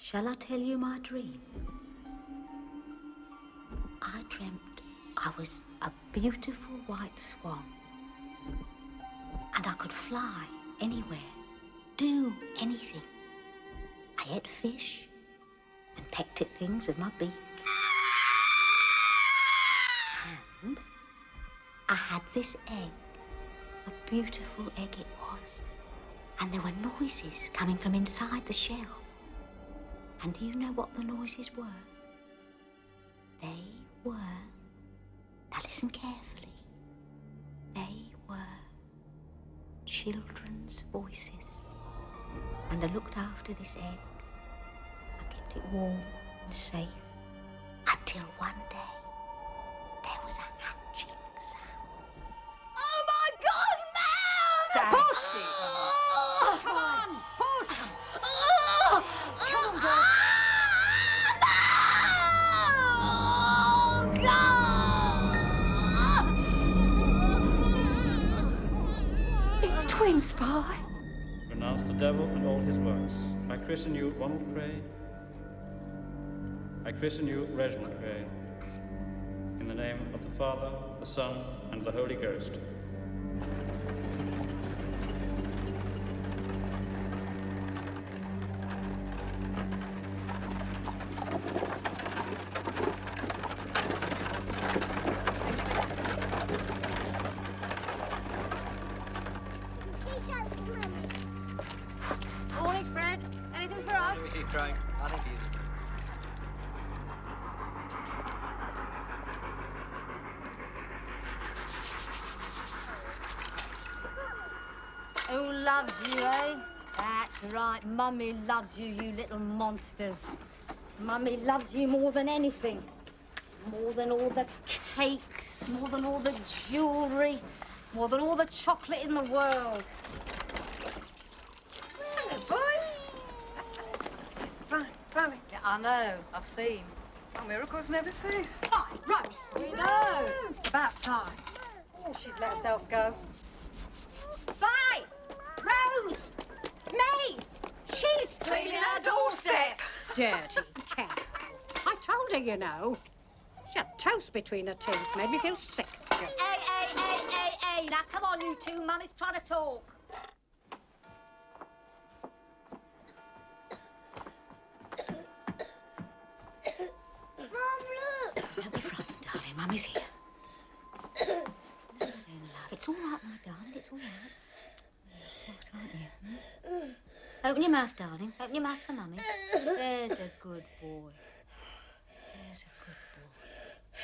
Shall I tell you my dream? I dreamt I was a beautiful white swan, and I could fly anywhere, do anything. I ate fish and pecked at things with my beak. And I had this egg, a beautiful egg it was, and there were noises coming from inside the shell. And do you know what the noises were? They were, now listen carefully, they were children's voices. And I looked after this egg. I kept it warm and safe until one day there was a hatching sound. Oh my God, Mum! Pussy! Come on, push! Come on, girl. It's twin spy. Renounce the devil and all his works. I christen you Ronald Kray. I christen you Reginald Kray. In the name of the Father, the Son, and the Holy Ghost. Morning, Fred. Anything for us? We keep trying. I think he's... Who loves you, eh? That's right. Mummy loves you, you little monsters. Mummy loves you more than anything. More than all the cakes, more than all the jewellery, more than all the chocolate in the world. Hello, boys. Valley. Yeah, I know. I've seen. Oh, miracles never cease. Hi, Rose. We know. It's about time. Oh, she's let herself go. Bye! Rose! Me! She's cleaning her doorstep. Dirty cat. I told her, you know. She had toast between her teeth. Made me feel sick. Hey, now come on, you two. Mummy's trying to talk. Mum, look! Don't be frightened, darling. Mummy's here. There, love. It's all right, my darling. It's all right. What, aren't you? Open your mouth, darling. Open your mouth for Mummy. There's a good boy. There's a good boy.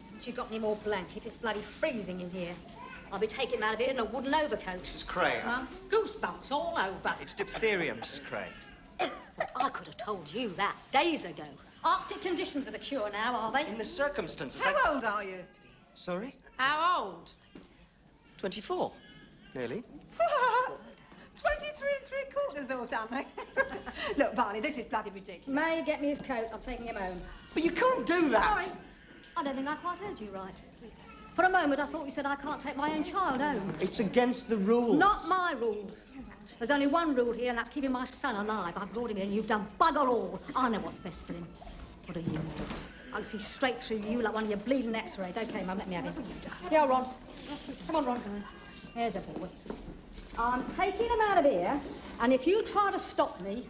Haven't you got any more blankets? It's bloody freezing in here. I'll be taking him out of here in a wooden overcoat. Mrs. Cray. Mum, goosebumps all over. It's diphtheria, Mrs. Cray. Well, I could have told you that days ago. Arctic conditions are the cure now, are they? In the circumstances, How old are you? Sorry? How old? 24. Nearly. 23 3/4 or something. Look, Barney, this is bloody ridiculous. May, get me his coat. I'm taking him home. But you can't do that! Sorry. I don't think I quite heard you right. For a moment, I thought you said I can't take my own child home. It's against the rules. Not my rules. There's only one rule here, and that's keeping my son alive. I've brought him in, and you've done bugger all. I know what's best for him. What are you? I can see straight through you like one of your bleeding X-rays. OK, Mum, let me have him. Yeah, Ron. Come on, Ron. Here's a boy. I'm taking him out of here, and if you try to stop me...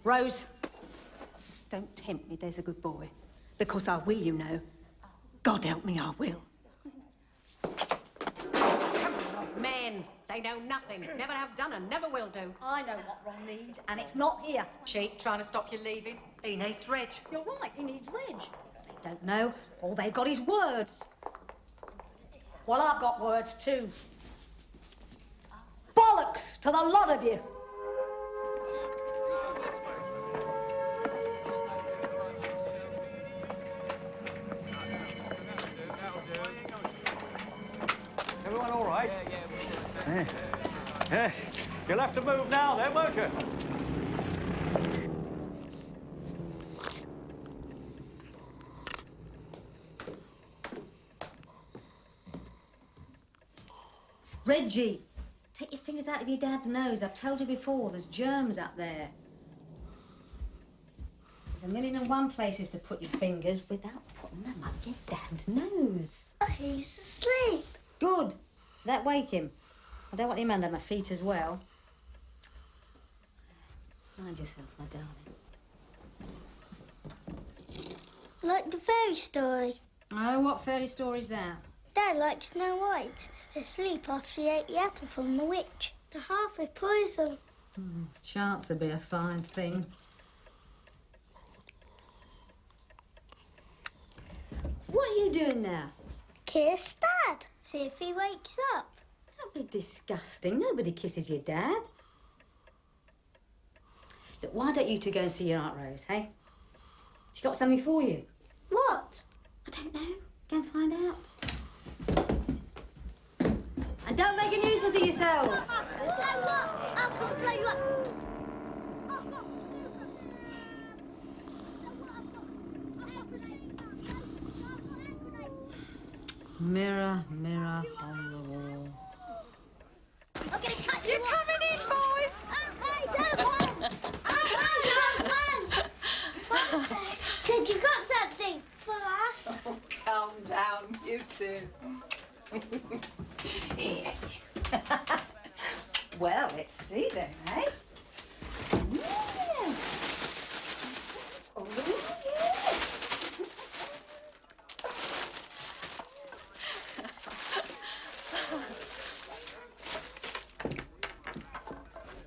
Rose, Don't tempt me, there's a good boy. Because I will, you know. God help me, I will. Come on, Rob. Men, they know nothing. Never have done and never will do. I know what Ron needs, and it's not here. Cheat, trying to stop you leaving. He needs Reg. You're right, he needs Reg. They don't know. All they've got is words. Well, I've got words too. Bollocks to the lot of you. Everyone all right? Yeah. You'll have to move now then, won't you? Reggie, take your fingers out of your dad's nose. I've told you before, there's germs up there. There's a million and one places to put your fingers without putting them up your dad's nose. He's asleep. Good. So that wake him. I don't want him under my feet as well. Mind yourself, my darling. Like the fairy story. Oh, what fairy story's that? Dad likes Snow White. Asleep after he ate the apple from the witch. The half with poison. Chance would be a fine thing. What are you doing now? Kiss Dad. See if he wakes up. Don't be disgusting. Nobody kisses your dad. Look, why don't you two go and see your Aunt Rose, hey? She got something for you. What? I don't know. Go and find out. And don't make a nuisance of yourselves. So what? I'll come and blow you up. Mirror, mirror on the wall. I'm gonna cut you You're coming in, boys! Hey, don't run! Don't run! Said you got something for us. Oh, calm down, you two. Well, let's see then, eh? Yeah. Oh, yes.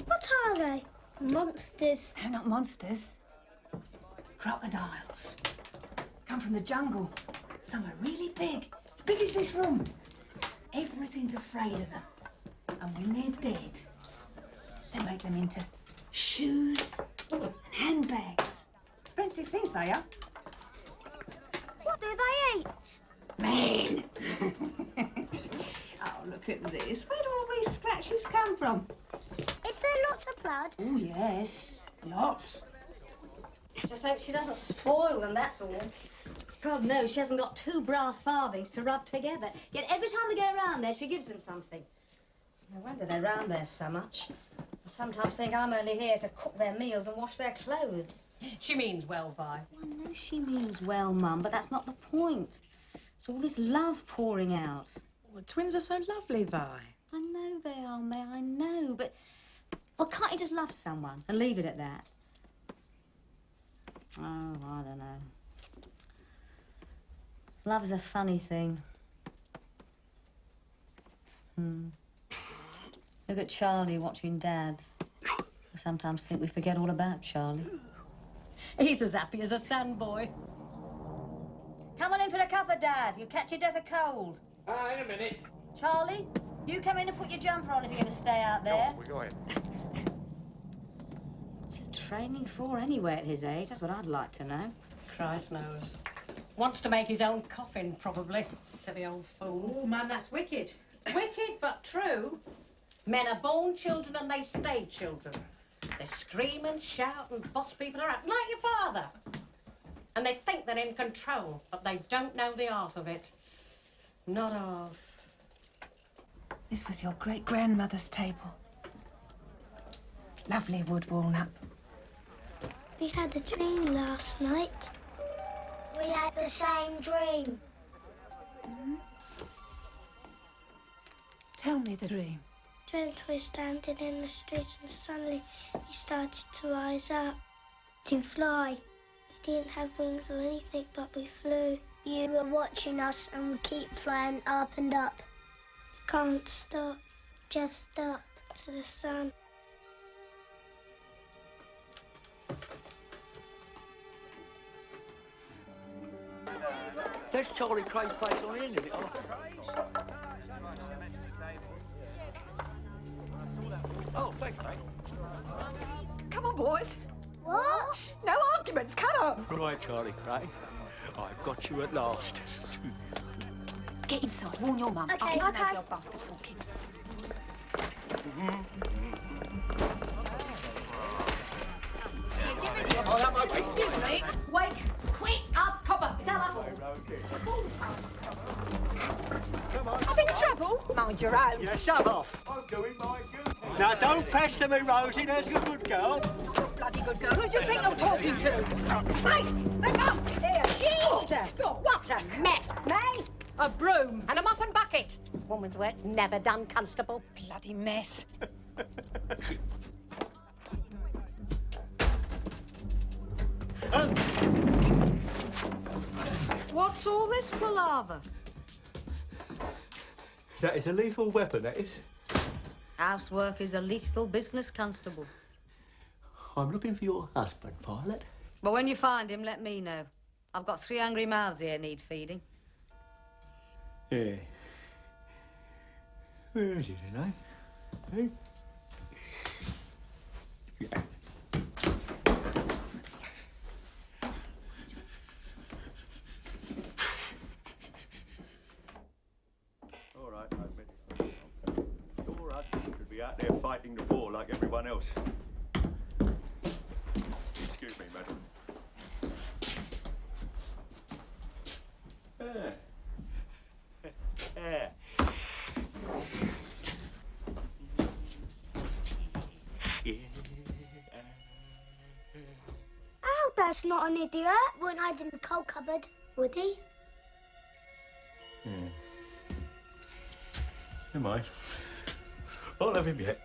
What are they? Monsters. No, not monsters. Crocodiles. Come from the jungle. Some are really big. As big as this room. Everything's afraid of them. And when they're dead, they make them into shoes and handbags. Expensive things they are. What do they eat? Man! Oh, look at this. Where do all these scratches come from? Is there lots of blood? Oh, yes. Lots. Just hope she doesn't spoil them, that's all. God knows she hasn't got two brass farthings to rub together. Yet every time they go around there, she gives them something. No wonder they're round there so much. I sometimes think I'm only here to cook their meals and wash their clothes. She means well, Vi. I know she means well, Mum, but that's not the point. It's all this love pouring out. Well, twins are so lovely, Vi. I know they are, May, I know, but... Well, can't you just love someone and leave it at that? Oh, I don't know. Love's a funny thing. Look at Charlie watching Dad. I sometimes think we forget all about Charlie. He's as happy as a sandboy. Come on in for a cuppa, Dad. You'll catch your death of cold. In a minute. Charlie, you come in and put your jumper on if you're going to stay out there. We're going. What's he training for anyway at his age? That's what I'd like to know. Christ knows. Wants to make his own coffin, probably. Silly old fool. Oh, man, that's wicked. Wicked, but true. Men are born children and they stay children. They scream and shout and boss people around, like your father. And they think they're in control, but they don't know the half of it. Not half. This was your great-grandmother's table. Lovely wood walnut. We had a dream last night. We had the same dream. Tell me the dream. Dreamt we were standing in the street and suddenly he started to rise up. To fly. We didn't have wings or anything, but we flew. You were watching us and we keep flying up and up. We can't stop, just up to the sun. There's Charlie Krays' place on in it, Arthur? Oh, thanks, mate. Come on, boys. What? No arguments, can I? Right, Charlie Krays. I've got you at last. Get inside. Warn your mum. Okay, I'll keep an okay. nosy old bastard talking. Oh, that might be. Excuse me. Wake! Quick! Up! Copper! Cellar! Come on. Having trouble? Mind your own. Yeah, shove off. I'm doing my duty. Now, don't pester me, Rosie. There's a good girl. Bloody good girl. Who do you think I'm talking to? Hey! Hang up! Here. Jesus! God, what a mess, May! A broom and a muffin bucket. Woman's work's never done, Constable. Bloody mess. What's all this palaver? That is a lethal weapon, that is. Housework is a lethal business, Constable. I'm looking for your husband, Pilot. But when you find him, let me know. I've got 3 hungry mouths here need feeding. Yeah. Where is he then, eh? Hey? Yeah. All right, I admit it. Your husband should be out there fighting the war like everyone else. Excuse me, madam. Oh, that's not an idiot. Wouldn't hide in the coal cupboard, would he? Never mind. I'll have him yet.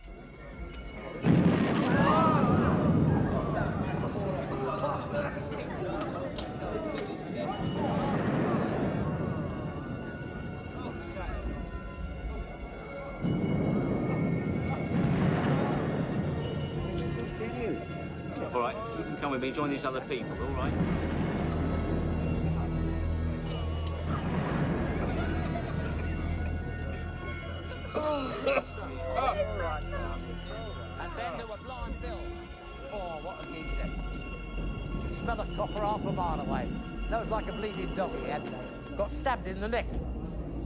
All right, you can come with me, join these other people, all right? And then there were Blind Bill. Oh, what a geezer. You smell a copper half a mile away. Nose like a bleeding dog he had. Got stabbed in the neck.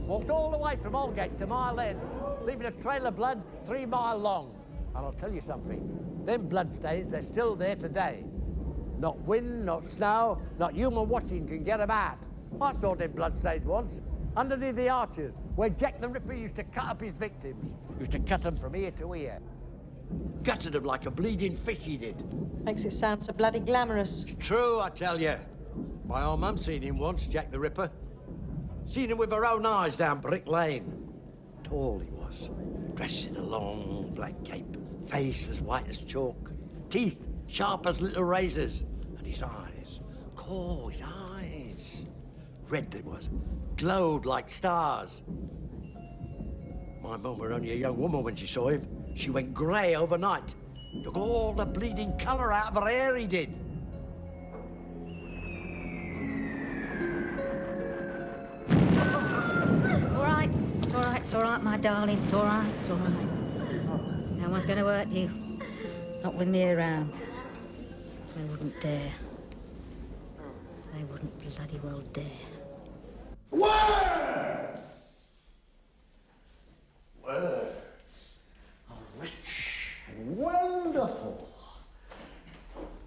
Walked all the way from Aldgate to Mile End, leaving a trail of blood 3 mile long. And I'll tell you something, them bloodstains, they're still there today. Not wind, not snow, not human washing can get them out. I saw them bloodstains once, underneath the arches, where Jack the Ripper used to cut up his victims. Used to cut them from ear to ear. Gutted him like a bleeding fish, he did. Makes it sound so bloody glamorous. True, I tell you. My old mum seen him once, Jack the Ripper. Seen him with her own eyes down Brick Lane. Tall he was, dressed in a long black cape, face as white as chalk, teeth sharp as little razors, and his eyes, his eyes, red they was, glowed like stars. My mum were only a young woman when she saw him. She went grey overnight. Took all the bleeding colour out of her hair, he did. It's all right, my darling. It's all right. No one's going to hurt you. Not with me around. They wouldn't dare. They wouldn't bloody well dare. Words! Words are rich and wonderful.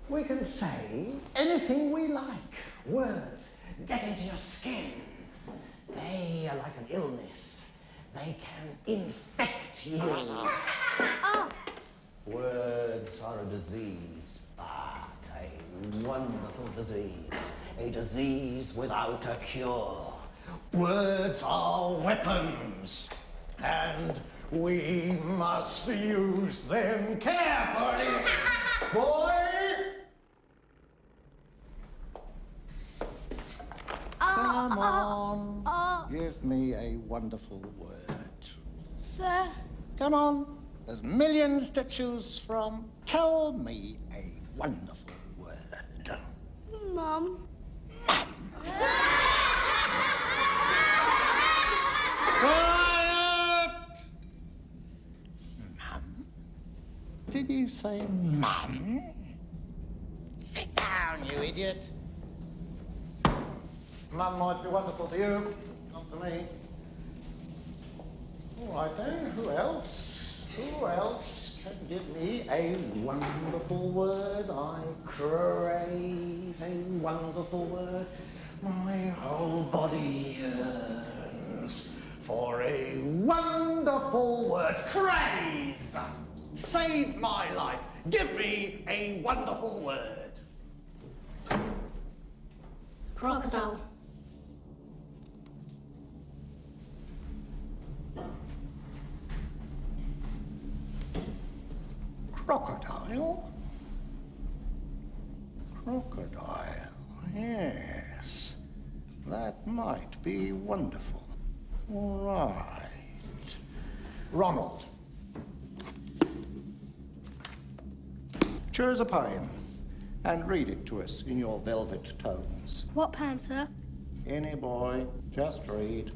We can say anything we like. Words get into your skin. They are like an illness. They can infect you. Words are a disease, but a wonderful disease. A disease without a cure. Words are weapons, and we must use them carefully. Boy! Come on, give me a wonderful word. Sir? Come on, there's millions to choose from. Tell me a wonderful word. Mum? Quiet! Mum? Did you say mum? Sit down, you idiot. Mum might be wonderful to you, not to me. All right then, who else? Who else can give me a wonderful word? I crave a wonderful word. My whole body yearns for a wonderful word. Krays! Save my life. Give me a wonderful word. Crocodile. Crocodile? Crocodile, yes. That might be wonderful. All right. Ronald. Choose a poem and read it to us in your velvet tones. What poem, sir? Any boy, just read.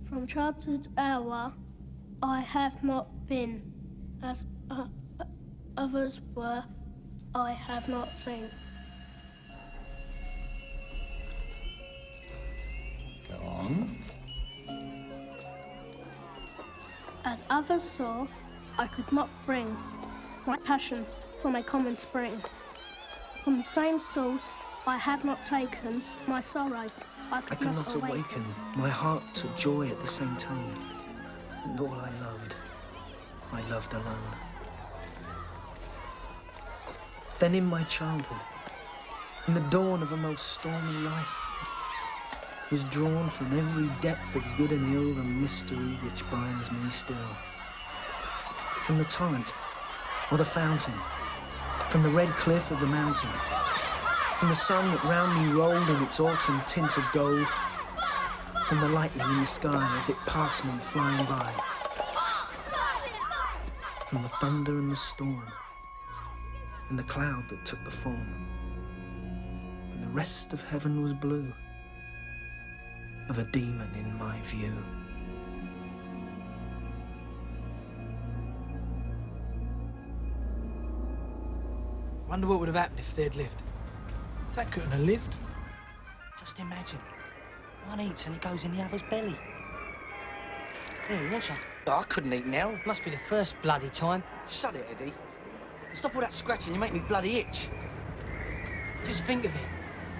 From childhood hour, I have not been as others were. I have not seen. Go on. As others saw, I could not bring my passion from a common spring. From the same source, I have not taken my sorrow. I could not awaken my heart to joy at the same time. And all I loved alone. Then in my childhood, in the dawn of a most stormy life, was drawn from every depth of good and ill the mystery which binds me still. From the torrent or the fountain, from the red cliff of the mountain, from the sun that round me rolled in its autumn tint of gold, from the lightning in the sky as it passed me flying by, from the thunder and the storm, and the cloud that took the form, when the rest of heaven was blue, of a demon in my view. Wonder what would have happened if they'd lived. That couldn't have lived. Just imagine. One eats and it goes in the other's belly. Hey, watch out. Oh, I couldn't eat now. Must be the first bloody time. Shut it, Eddie. Stop all that scratching, you make me bloody itch. Just think of it.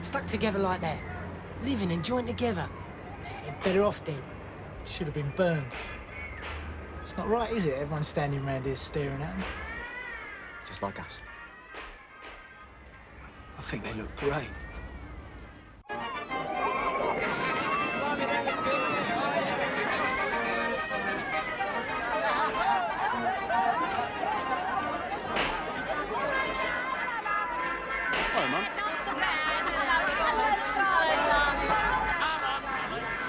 Stuck together like that. Living and joined together. They're better off dead. Should have been burned. It's not right, is it? Everyone standing around here staring at them. just like us. I think they look great. Hello, Mum. Not so bad. Hello, Charlotte.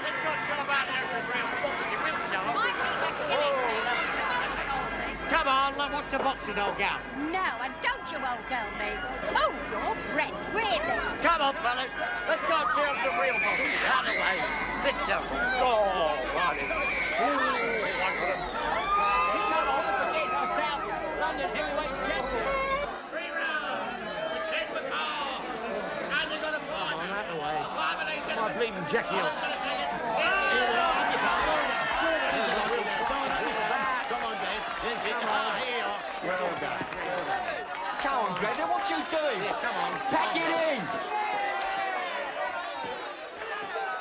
Let's go show about there for real boxing, real show. Come on, let's watch the boxing, old gal. No, and don't you old girl me. Oh, your breath, really. Come on, fellas. Let's go and see some real boxing. Out of the way. This does. Oh, righty. Come on, it's the South London heavyweight champion. 3 rounds. The Kid McCall. And you got a fight. Come on, out of the way. My bleeding Jackie on. Come on, Dave. Here's it. Here. Well done. Come on, Greta, what you doing? Yeah, come on. Pack it in.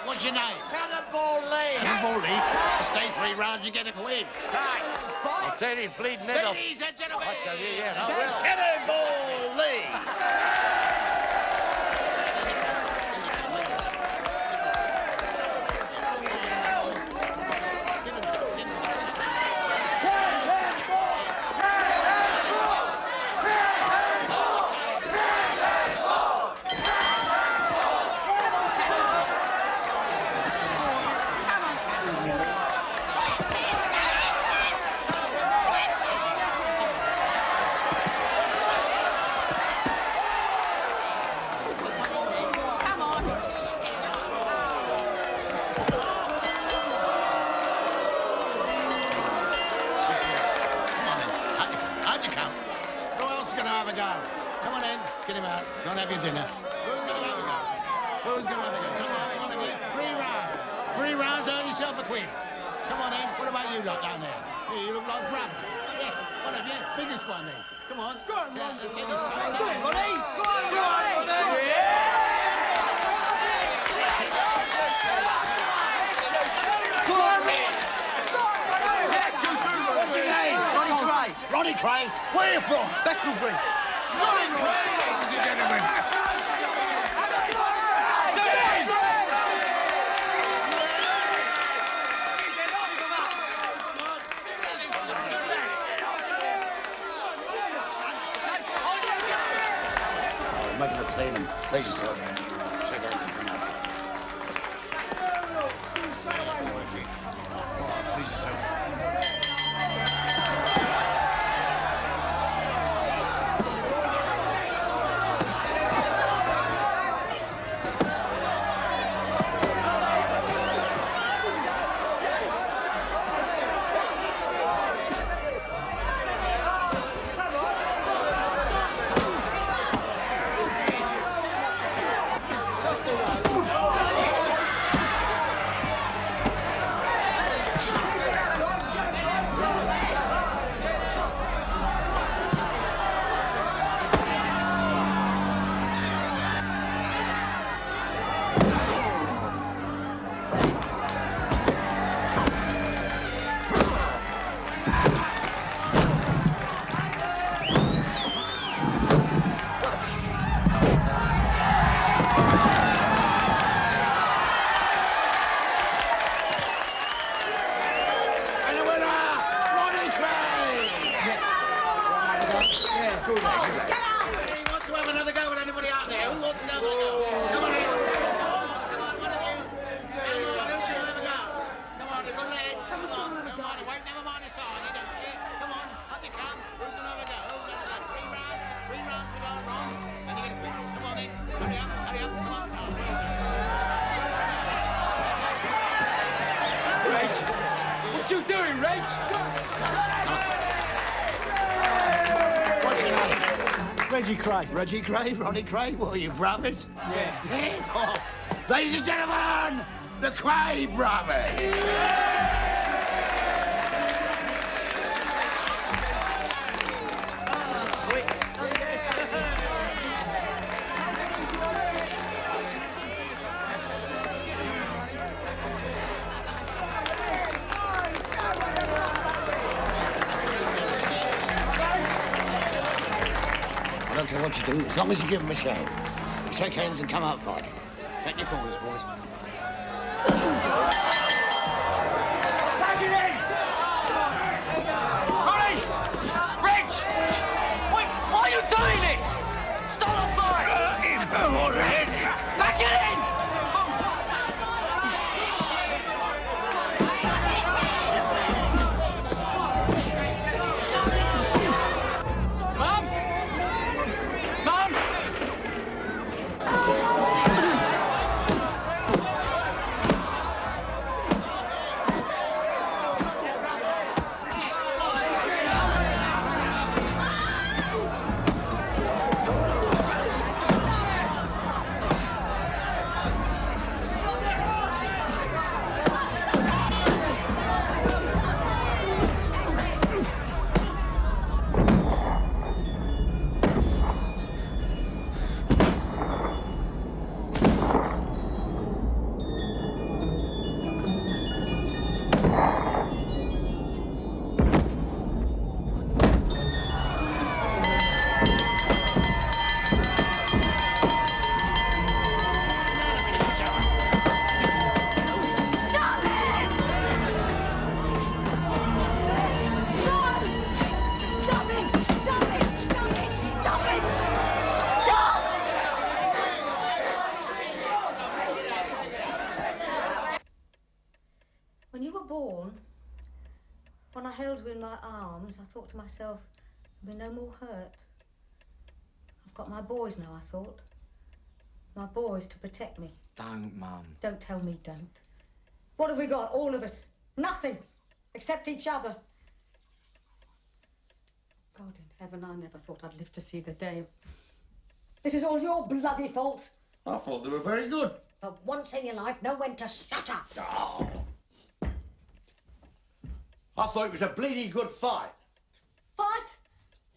What's your name? Cannonball Lee. Cannonball Lee. Stay 3 rounds, you get a quid. Right. I'll tear his bleeding head off. Ladies and gentlemen. I will. Cannonball Lee. How'd you come? Who else is going to have a go? Come on in. Get him out. Go and have your dinner. Who's going to have a go? Who's going to have a go? Come on, one of you. 3 rounds. 3 rounds, earn yourself a quid. Come on in. What about you lot down there? Here, you look like rabbits. Yeah, one of you. Biggest one then. Come on. Go on, Ronnie. Go on, Ronnie. Go on, Ronnie. Go on, yes, you do. What's your name? Ronnie Kray. Ronnie Kray. Where are you from? Becklesbury. Ronnie Kray, ladies and gentlemen. Make it look clean and please yourself. Shake hands and come out. Please yourself. What you doing, Rach? What's your name? Reggie Kray. Reggie Kray? Ronnie Kray? What are you, brothers? Yeah. Yes. Oh. Ladies and gentlemen, the Kray brothers. don't care what you do, as long as you give them a show. You shake hands and come out fighting. Back your corners, boys. Back it in! Ronnie! Rich! Wait, why are you doing this? Stop the fight! Back it in! Mum! Mum! When you were born, when I held you in my arms, I thought to myself, there'll be no more hurt. I've got my boys now, I thought. My boys to protect me. Don't, Mum. Don't tell me don't. What have we got, all of us? Nothing, except each other. God in heaven, I never thought I'd live to see the day. This is all your bloody fault. I thought they were very good. For once in your life, know when to shut up. Oh. I thought it was a bleeding good fight. Fight?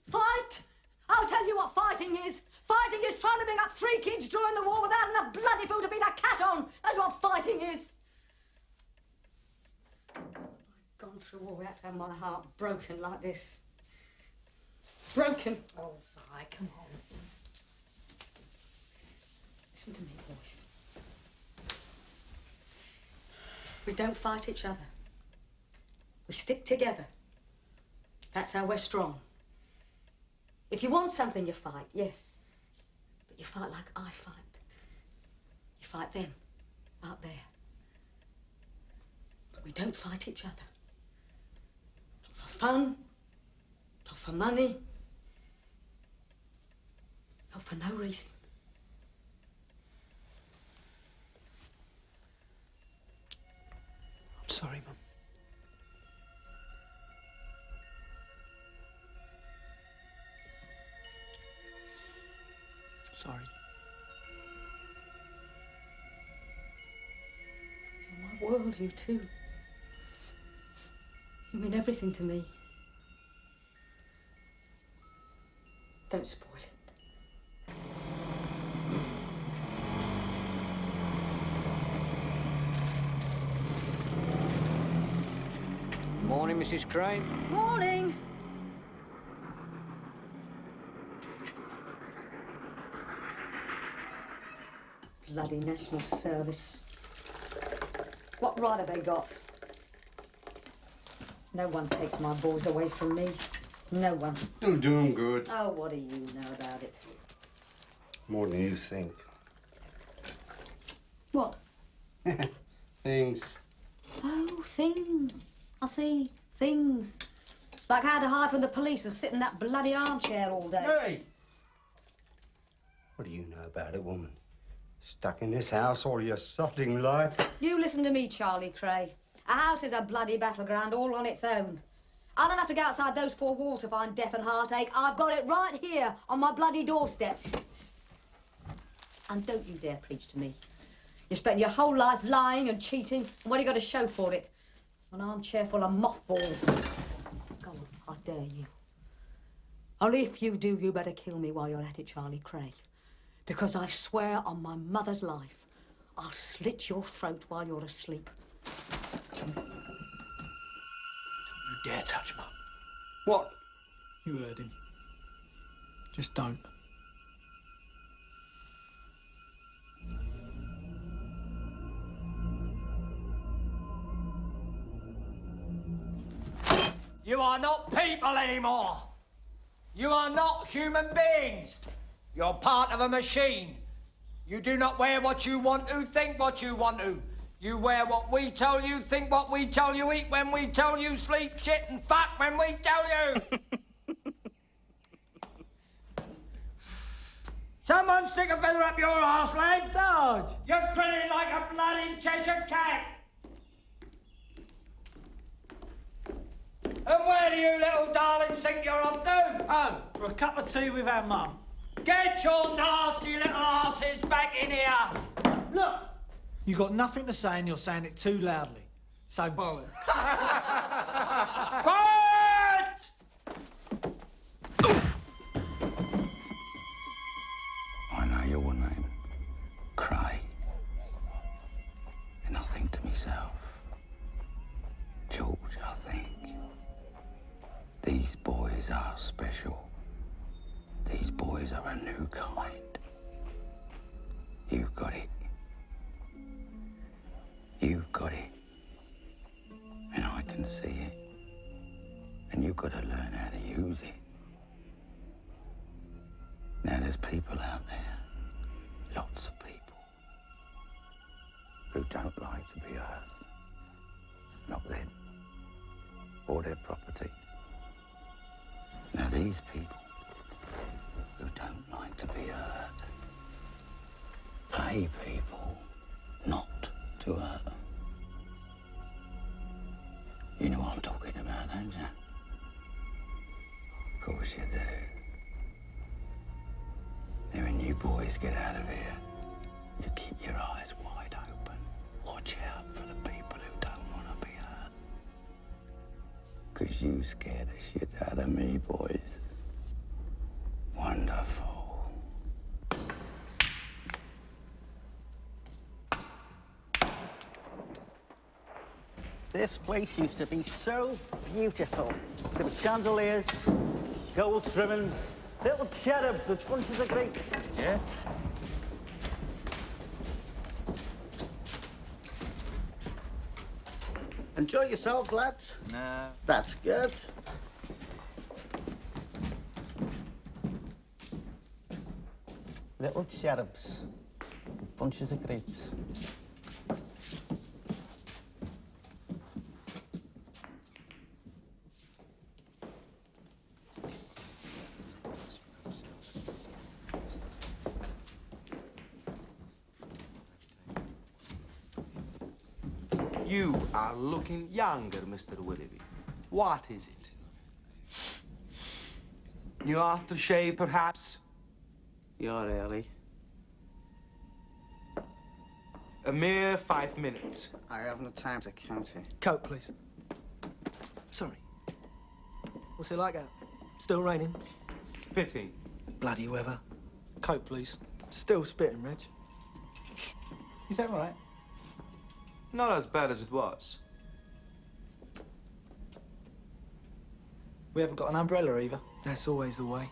Fight? I'll tell you what fighting is. Fighting is trying to bring up 3 kids during the war without enough bloody food to beat a cat on. That's what fighting is. I've gone through all that to have my heart broken like this. Broken. Oh, Vi, come on. Listen to me, boys. We don't fight each other. We stick together. That's how we're strong. If you want something, you fight, yes. But you fight like I fight. You fight them, out there. But we don't fight each other. Not for fun, not for money, not for no reason. I'm sorry, Mum. Sorry. You're my world, you too. You mean everything to me. Don't spoil it. Morning, Mrs. Krays. Morning. Bloody National Service. What right have they got? No one takes my boys away from me. No one. You'll do 'em good. Oh, what do you know about it? More than you think. What? Things. Oh, things. I see. Things. Like how to hide from the police and sit in that bloody armchair all day. Hey! What do you know about it, woman? Stuck in this house all your sodding life? You listen to me, Charlie Cray. A house is a bloody battleground all on its own. I don't have to go outside those 4 walls to find death and heartache. I've got it right here on my bloody doorstep. And don't you dare preach to me. You spent your whole life lying and cheating, and what have you got to show for it? An armchair full of mothballs. Go on, I dare you. Only if you do, you better kill me while you're at it, Charlie Cray. Because I swear on my mother's life, I'll slit your throat while you're asleep. Don't you dare touch Mum. What? You heard him. Just don't. You are not people anymore. You are not human beings. You're part of a machine. You do not wear what you want to, think what you want to. You wear what we tell you, think what we tell you, eat when we tell you, sleep, shit and fuck when we tell you. Someone stick a feather up your arse, lad. Sarge! You're grinning like a bloody Cheshire cat. And where do you little darlings think you're off to? Oh, for a cup of tea with our mum. Get your nasty little asses back in here. Look, you got nothing to say and you're saying it too loudly. So bollocks. Quiet! I know your name, Kray. And I think to myself, George, I think, these boys are special. These boys are a new kind. You've got it. You've got it. And I can see it. And you've got to learn how to use it. Now, there's people out there, lots of people, who don't like to be hurt. Not them, or their property. Now, these people who don't like to be hurt pay people not to hurt them. You know what I'm talking about, don't you? Of course you do. Now, when you boys get out of here, you keep your eyes wide open. Watch out for the people who don't want to be hurt. 'Cause you scare the shit out of me, boys. Wonderful. This place used to be so beautiful. There were chandeliers, gold trimmings, little cherubs with bunches of grapes. Yeah? Enjoy yourselves, lads. No. That's good. Little cherubs, bunches of grapes. You are looking younger, Mr. Willoughby. What is it? You aftershave, perhaps? You're early. A mere 5 minutes. I haven't time to count it. Coke, please. Sorry. What's it like out? Still raining? Spitting. Bloody weather. Coke, please. Still spitting, Reg. Is that right? Not as bad as it was. We haven't got an umbrella either. That's always the way.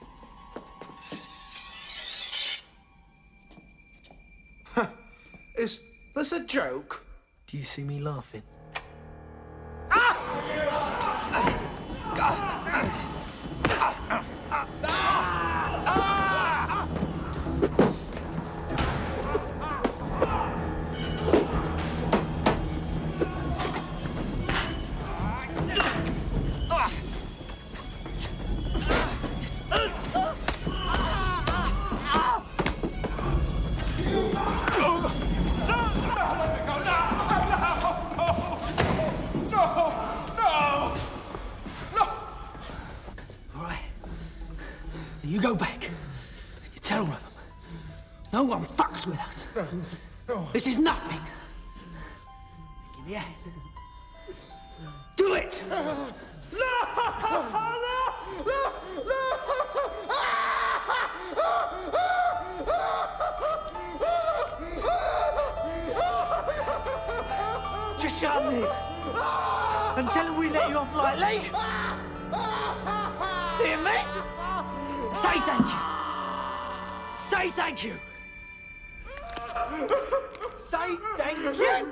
Is this a joke? Do you see me laughing? You go back. You tell all of them. No one fucks with us. This is nothing. Give me a hand. Do it! Just show them this. And tell them we let you off lightly. Hear me? Say thank you. Say thank you. Say thank you.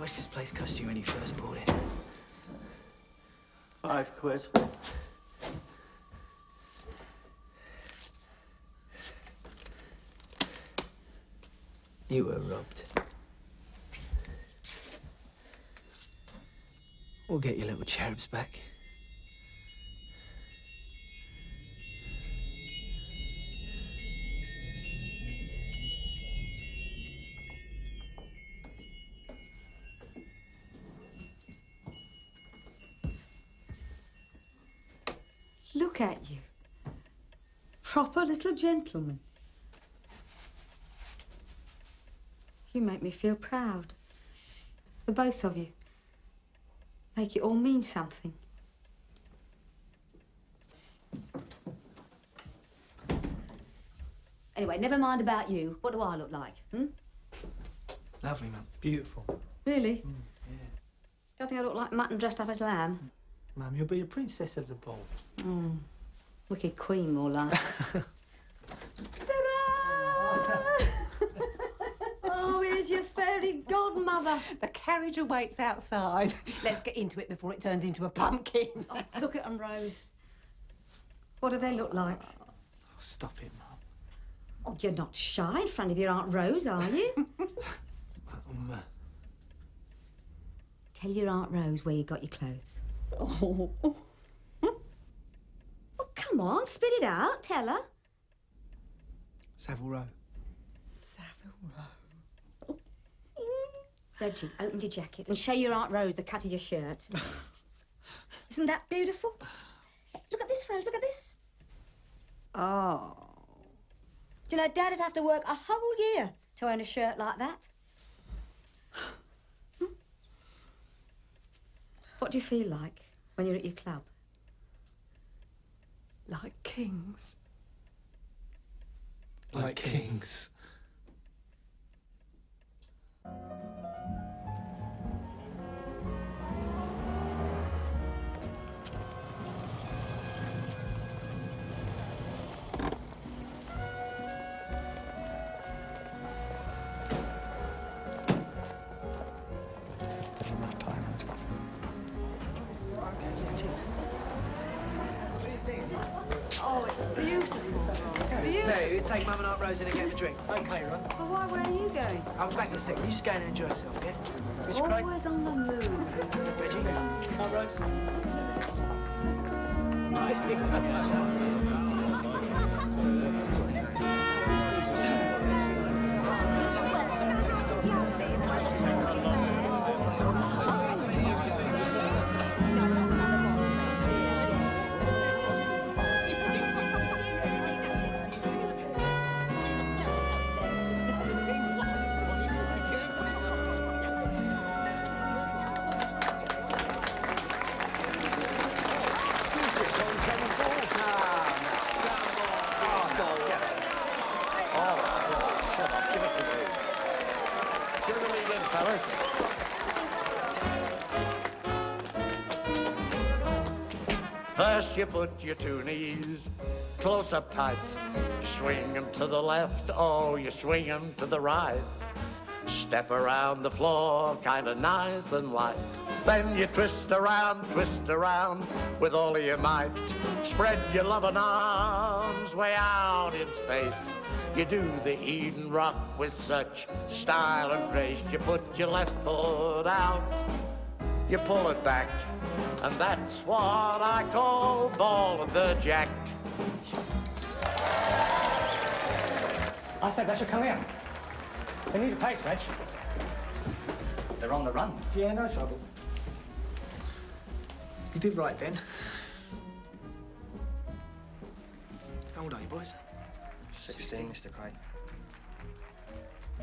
much this place cost you when you first bought it? £5. You were robbed. We'll get your little cherubs back. Look at you. Proper little gentleman. You make me feel proud. The both of you. Make it all mean something. Anyway, never mind about you. What do I look like, Lovely, Mum. Beautiful. Really? Yeah. Don't think I look like mutton dressed up as lamb. Mum, you'll be the princess of the ball. Wicked queen, more like. Oh, here's your fairy godmother. The carriage awaits outside. Let's get into it before it turns into a pumpkin. Oh, look at them, Rose. What do they look like? Oh, stop it, Mum. Oh, you're not shy in front of your Aunt Rose, are you? Tell your Aunt Rose where you got your clothes. Oh, come on, spit it out. Tell her. Savile Row. Reggie, open your jacket and show your Aunt Rose the cut of your shirt. Isn't that beautiful? Look at this, Rose, look at this. Oh. Do you know, Dad'd have to work a whole year to own a shirt like that. What do you feel like when you're at your club? Like kings. Like kings. Oh, it's beautiful. Beautiful. There, you take Mum and Aunt Rose in and get them a drink. Okay, Ron. Well, why, where are you going? I'll be back in a second. You just go in and enjoy yourself, yeah? Mr. Craig? Always on the move. Reggie? Aunt Rose? First you put your two knees close up tight. You swing them to the left, oh, you swing them to the right. Step around the floor, kind of nice and light. Then you twist around with all of your might. Spread your loving arms way out in space. You do the Eden rock with such style and grace. You put your left foot out, you pull it back, and that's what I call ball of the jack. I said they should come here. They need a pace, Reg. They're on the run. Yeah, no trouble. You did right then. How old are you, boys? 16, Mr. Craig.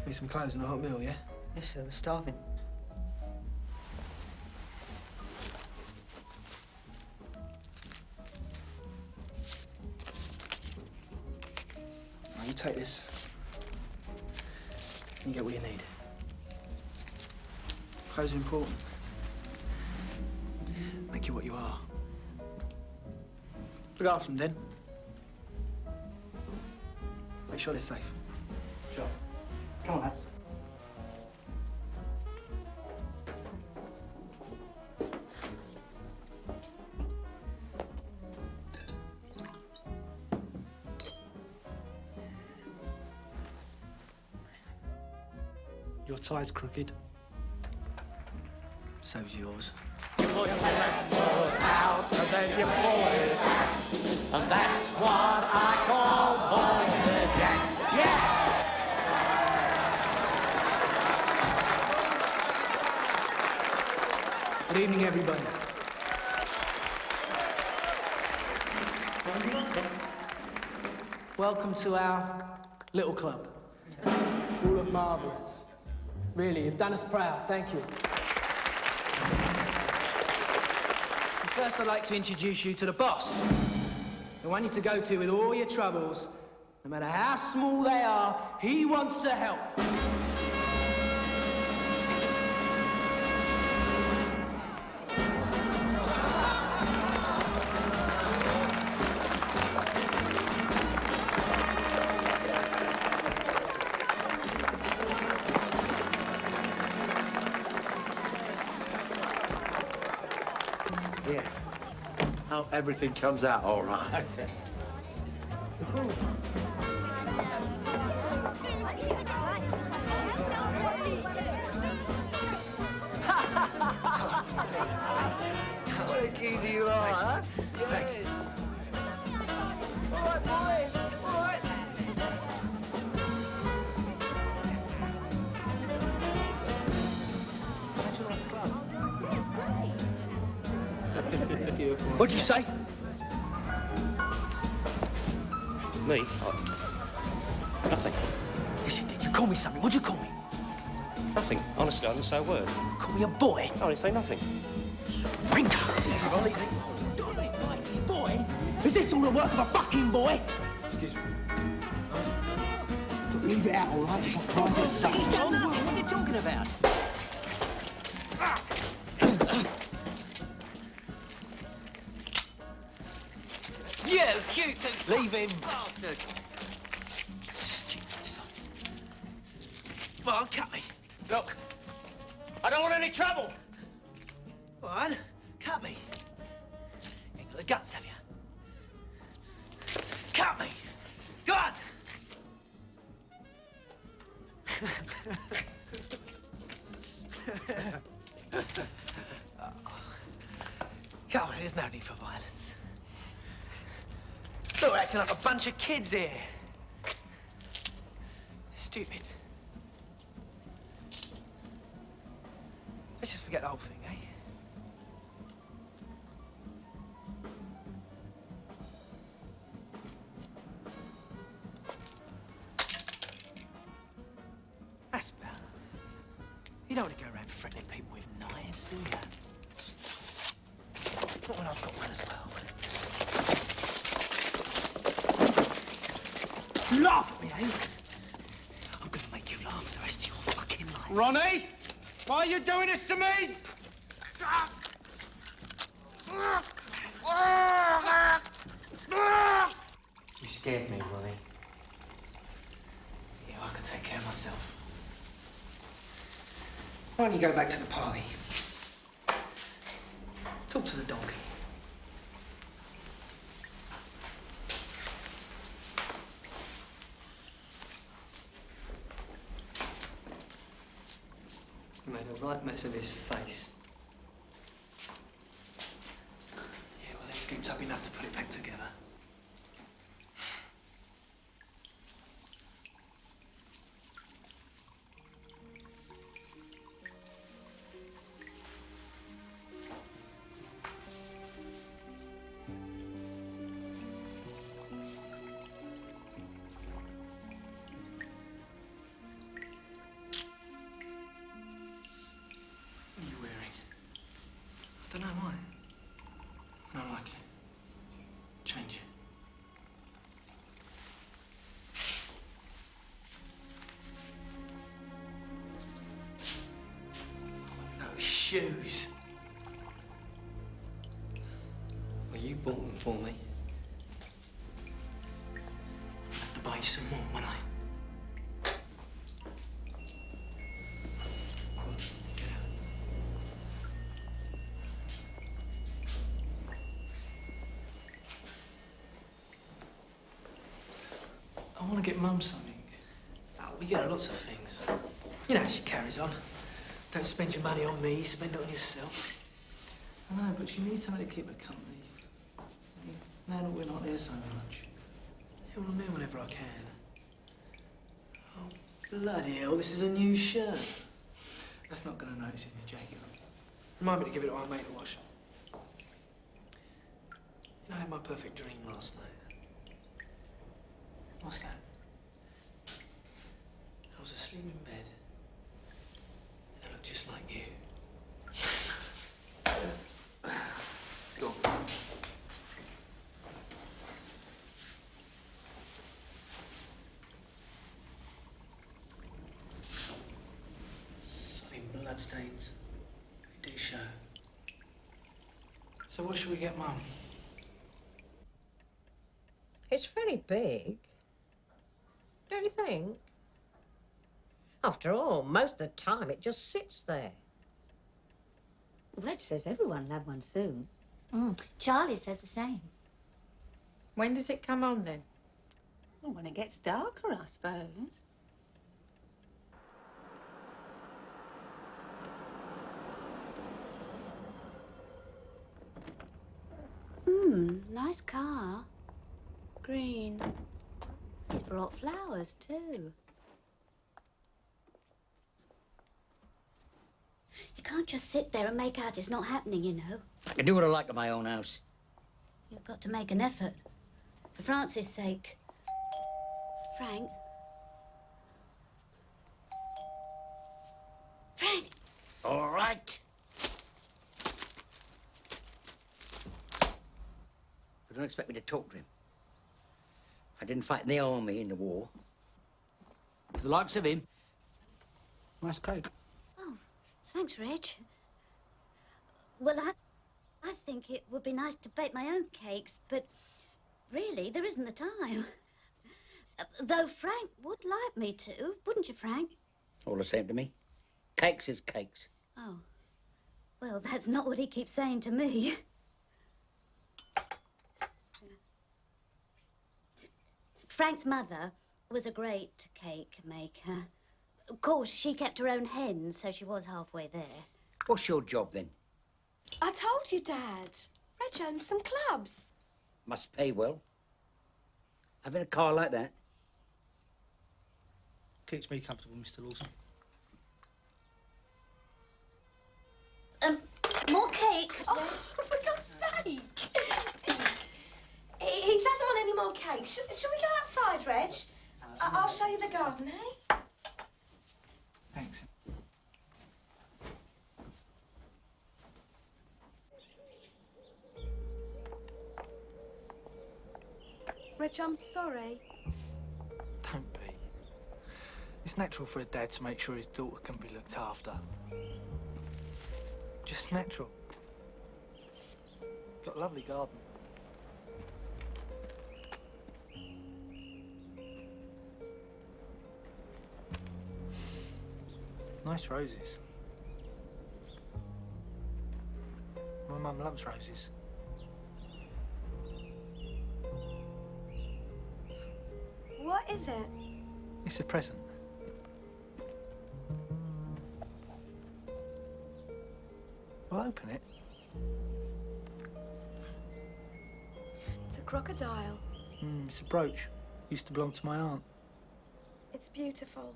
Need some clothes and a hot meal, yeah? Yes, sir, we're starving. Now, you take this. You get what you need. Clothes are important. Make you what you are. Look after them, then. Make sure they're safe. Sure. Come on, lads. Your tie's crooked. So's yours. You pull your left out, and then you pull it back. And that's what I call boys again. Yeah! Good evening, everybody. Welcome to our little club. You all look marvellous. Really, you've done us proud. Thank you. First, I'd like to introduce you to the boss. The one you're to go to with all your troubles. No matter how small they are, he wants to help. Yeah. Hope everything comes out all right. What a geezer you are, huh? Thanks. All right, boy. All right. What'd you say? Me? Nothing. Yes, you did. You called me something. What'd you call me? Nothing. Honestly, I didn't say a word. Call me a boy? I didn't say nothing. Ringo! Boy? Is this all the work of a fucking boy? Excuse me. Leave it out, all right? It's a private thing. What are you talking about? You shoot the... Leave him. Stupid son. Come on, cut me. Look, I don't want any trouble. Go on, cut me. You ain't got the guts, have you? Cut me! Go on! Come on, there's no need for violence. Look, we're acting like a bunch of kids here. Stupid. Let's just forget the whole thing, eh? That's better. You don't want to go around threatening people with knives, do you? Not when I've got one as well. You laugh at me, eh? I'm gonna make you laugh the rest of your fucking life. Ronnie, why are you doing this to me? You scared me, Ronnie. Yeah, I can take care of myself. Why don't you go back to the party? Talk to the donkey. He made a right mess of his face. Yeah, well, he scooped up enough to put it back together. What are you wearing? I don't know why. I don't like it. Change it. I want those shoes. Well, you bought them for me. I'll have to buy you some more, won't I? Go on, get out. I want to get Mum something. Oh, we get her lots of things. You You know how she carries on. Don't spend your money on me, spend it on yourself. I know, but she needs somebody to keep her company. Now that we're not there so much. Yeah, well, I'm there whenever I can. Oh, bloody hell, this is a new shirt. That's not going to notice in your jacket. Remind me to give it to our mate to wash. You know, I had my perfect dream last night. What's that? I was asleep in bed. And I looked just like you. Go on. Sodding bloodstains. They do show. So what should we get, Mum? It's very big. Don't you think? After all, most of the time it just sits there. Reg says everyone will have one soon. Charlie says the same. When does it come on, then? Well, when it gets darker, I suppose. Nice car. Green. He's brought flowers, too. You can't just sit there and make out it's not happening, you know. I can do what I like at my own house. You've got to make an effort. For Francis' sake. Frank? Frank! All right. But don't expect me to talk to him. I didn't fight in the army in the war. For the likes of him. Nice cake. Oh, thanks, Reg. Well, I think it would be nice to bake my own cakes, but really, there isn't the time. Though Frank would like me to, wouldn't you, Frank? All the same to me. Cakes is cakes. Oh. Well, that's not what he keeps saying to me. Frank's mother was a great cake maker. Of course, she kept her own hens, so she was halfway there. What's your job, then? I told you, Dad. Reg owns some clubs. Must pay well. Having a car like that. Keeps me comfortable, Mr. Lawson. More cake. Oh, for God's sake! He doesn't want any more cake. Shall we go outside, Reg? I'll show you the garden, eh? Thanks. Reg, I'm sorry. Don't be. It's natural for a dad to make sure his daughter can be looked after. Just natural. Got a lovely garden. Nice roses. My mum loves roses. What is it? It's a present. Well, open it. It's a crocodile. It's a brooch. Used to belong to my aunt. It's beautiful.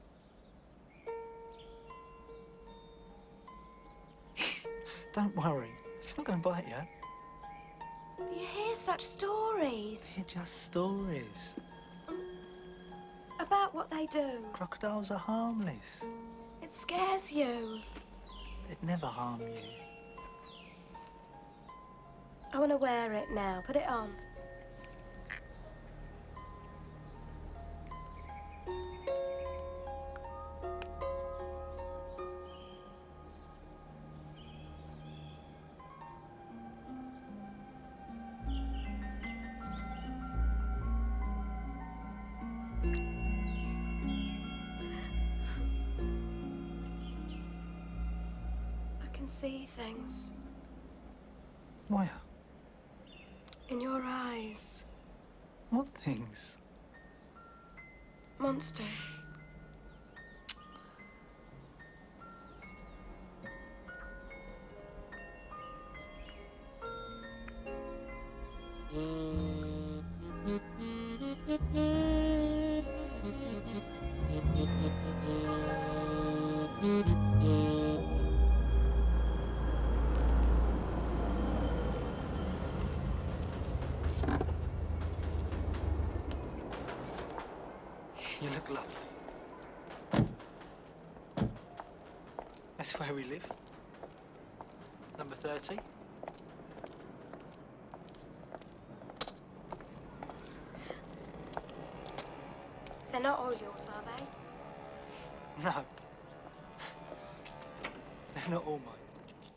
Don't worry. It's not going to bite you. You hear such stories. They're just stories. About what they do. Crocodiles are harmless. It scares you. They'd never harm you. I want to wear it now. Put it on. I can see things Where? in your eyes. What things? Monsters. You look lovely. That's where we live. Number 30. They're not all yours, are they? No. They're not all mine.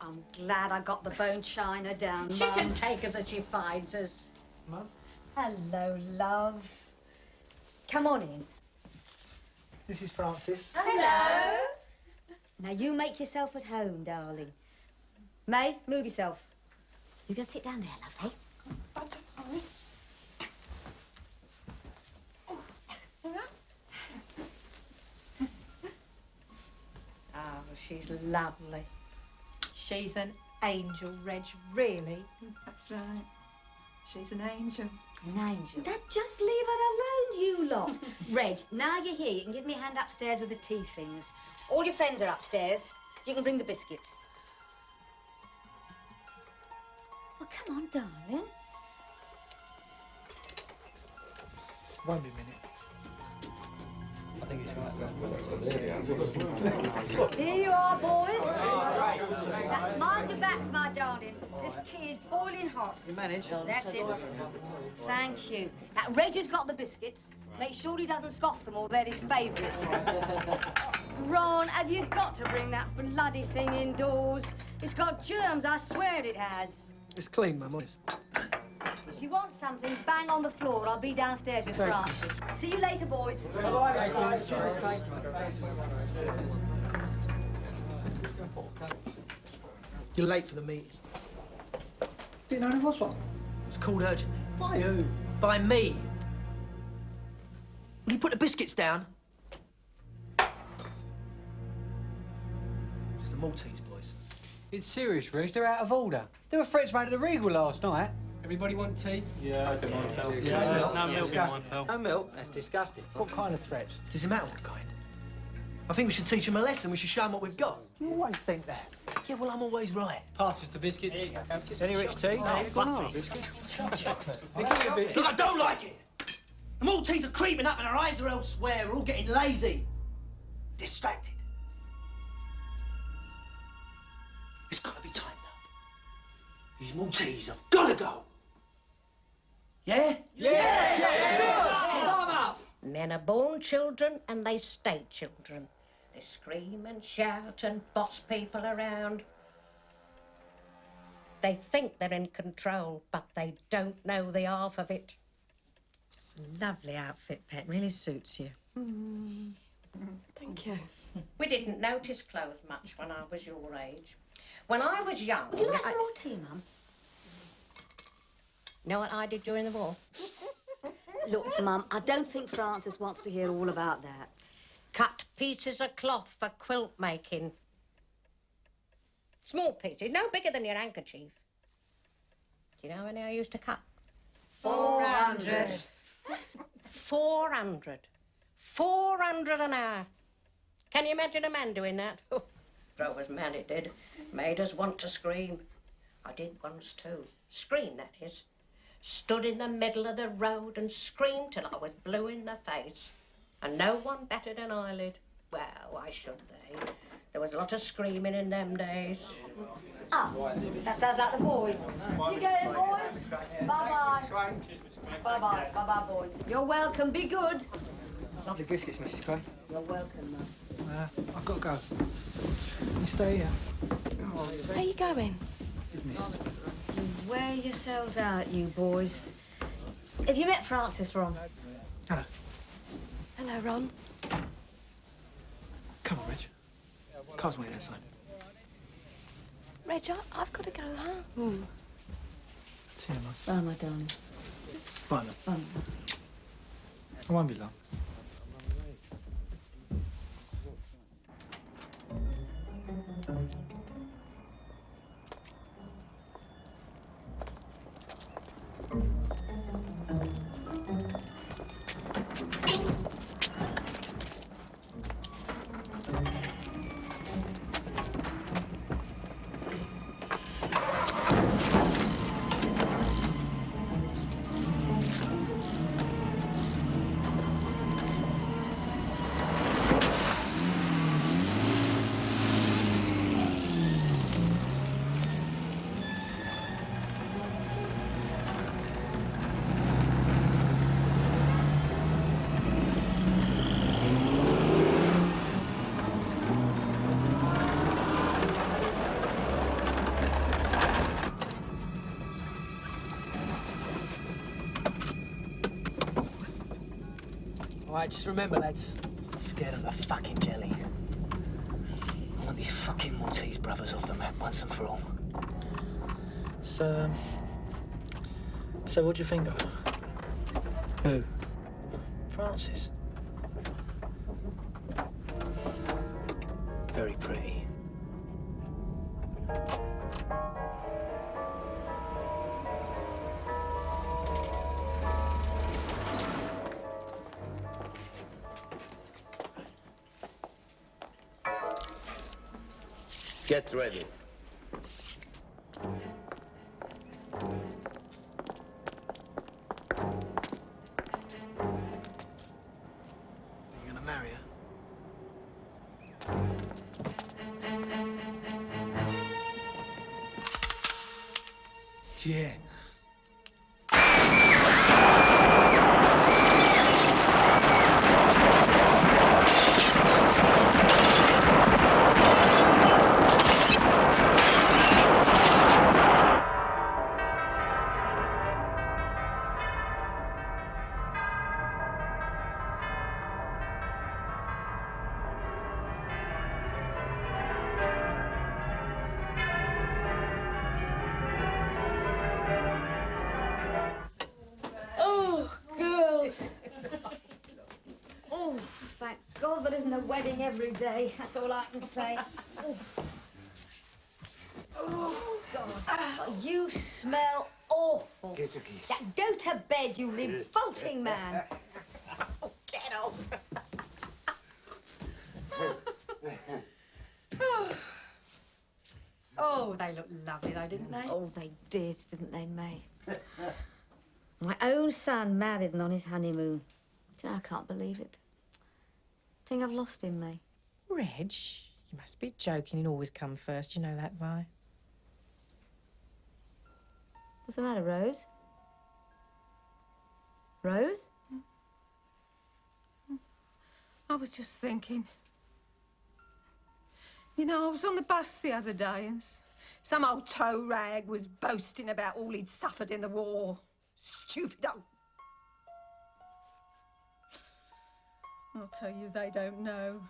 I'm glad I got the bone china down, She Mum. can take us as she finds us. Mum? Hello, love. Come on in. This is Francis. Hello. Now you make yourself at home, darling. May, move yourself. You go sit down there, lovely. Oh, she's lovely. She's an angel, Reg, really. That's right. She's an angel. An angel. Dad, just leave her alone, you lot. Reg, now you're here, you can give me a hand upstairs with the tea things. All your friends are upstairs. You can bring the biscuits. Well, come on, darling. Won't be a minute. I think it's right. Here you are, boys. Now, mind your backs, my darling. This tea is boiling hot. You manage. That's it. Thank you. Now, Reg has got the biscuits. Make sure he doesn't scoff them or they're his favourites. Ron, have you got to bring that bloody thing indoors? It's got germs, I swear it has. It's clean, Mum, honest. If you want something, bang on the floor. I'll be downstairs with Thanks, Francis. See you later, boys. You're late for the meeting. Didn't know there was one. It's called urgent. By who? By me. Will you put the biscuits down? It's the Maltese boys. It's serious, Reg. They're out of order. There were threats made at the Regal last night. Everybody want tea? Yeah, I don't want milk. No milk. No milk? That's disgusting. What kind of threats? Does it matter what kind? I think we should teach them a lesson. We should show them what we've got. You always think that. Yeah, well, I'm always right. Pass us the biscuits. Any rich tea? No, fussy. Look, I don't like it. The Maltese are creeping up and our eyes are elsewhere. We're all getting lazy. Distracted. It's got to be time now. These Maltese have got to go. Yeah? Men are born children and they stay children. They scream and shout and boss people around. They think they're in control, but they don't know the half of it. It's a lovely outfit, Pet. Really suits you. Thank you. We didn't notice clothes much when I was your age. When I was young... Would you like some more tea, Mum? Know what I did during the war? Look, Mum, I don't think Francis wants to hear all about that. Cut pieces of cloth for quilt making. Small pieces, no bigger than your handkerchief. Do you know how many I used to cut? 400. 400. 400 an hour. Can you imagine a man doing that? Oh, drove us mad, it did. Made us want to scream. I did once too. Scream, that is. Stood in the middle of the road and screamed till I was blue in the face. And no one batted an eyelid. Well, why should they? There was a lot of screaming in them days. Ah, that sounds like the boys. You going, boys? Bye-bye. Bye-bye. Bye-bye, boys. You're welcome. Be good. Lovely biscuits, Mrs. Cray. You're welcome, Mum. I've got to go. You stay here. Where are you going? Business. You wear yourselves out, you boys. Have you met Francis, Ron? Hello. Hello, Ron. Come on, Reg. Car's waiting outside. Reg, I've got to go home. See you, Mum. Bye, my darling. Bye, Mum. Bye. I won't be long. right, just remember, lads, scared of the fucking jelly. I want these fucking Maltese brothers off the map once and for all. So what do you think of her? Who? Frances. Very pretty. Get ready. You gonna marry her? Yeah. Oh, girls. Oh, thank God there isn't a wedding every day. That's all I can say. Oh, God. Oh, you smell awful. Kiss a kiss. Yeah, go to bed, you revolting man. Get off. Oh, they look lovely though, didn't they? Oh, they didn't they, May? My own son married and on his honeymoon. Do you know, I can't believe it. Think I've lost him, May. Reg, you must be joking. He'd always come first. You know that, Vi. What's the matter, Rose? Rose? I was just thinking. You know, I was on the bus the other day and some old toe rag was boasting about all he'd suffered in the war. Stupid old... I'll tell you, they don't know.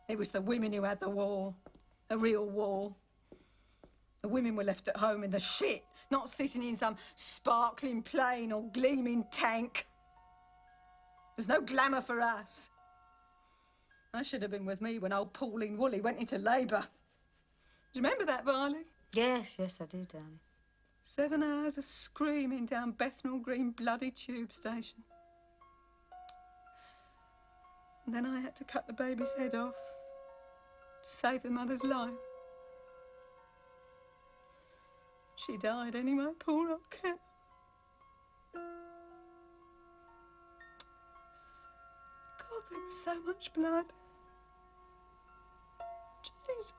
It was the women who had the war, the real war. The women were left at home in the shit, not sitting in some sparkling plane or gleaming tank. There's no glamour for us. That should have been with me when old Pauline Woolley went into labour. Do you remember that, Barley? Yes, I do, darling. 7 hours of screaming down Bethnal Green bloody tube station. And then I had to cut the baby's head off to save the mother's life. She died anyway, poor old cat. God, there was so much blood. Jesus.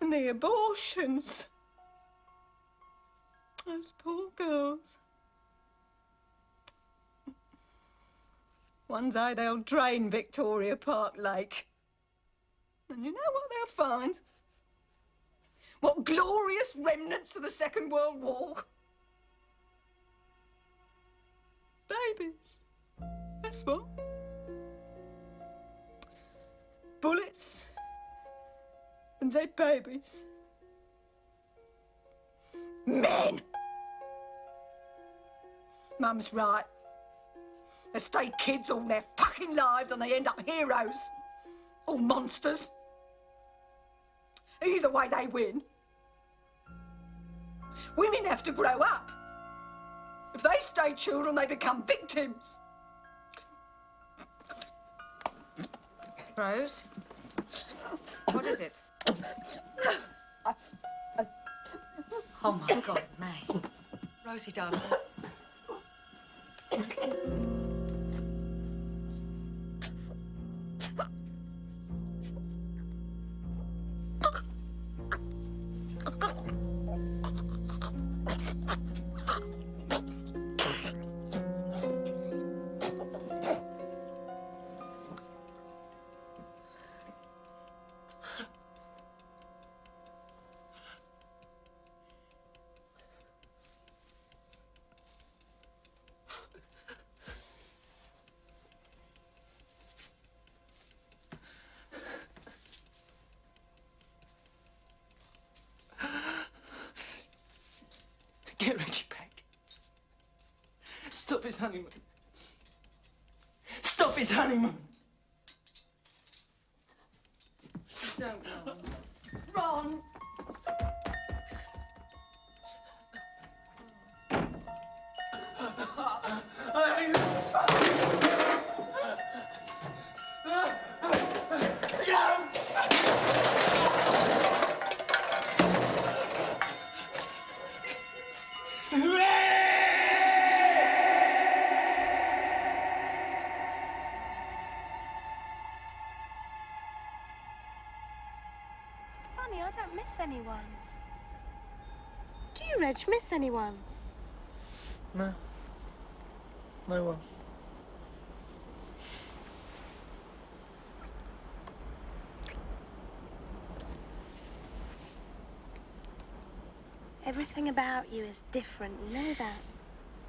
And the abortions. Those poor girls. One day they'll drain Victoria Park Lake. And you know what they'll find? What glorious remnants of the Second World War. Babies. That's what. Bullets and dead babies. Men! Mum's right. They stay kids all their fucking lives and they end up heroes. Or monsters. Either way, they win. Women have to grow up. If they stay children, they become victims. Rose? What is it? Oh, my God, May. Rosie, darling. Stop his honeymoon. Stop his honeymoon. Don't, Ron. Ron! It's funny, I don't miss anyone. Do you, Reg, miss anyone? No. No one. Everything about you is different, you know that?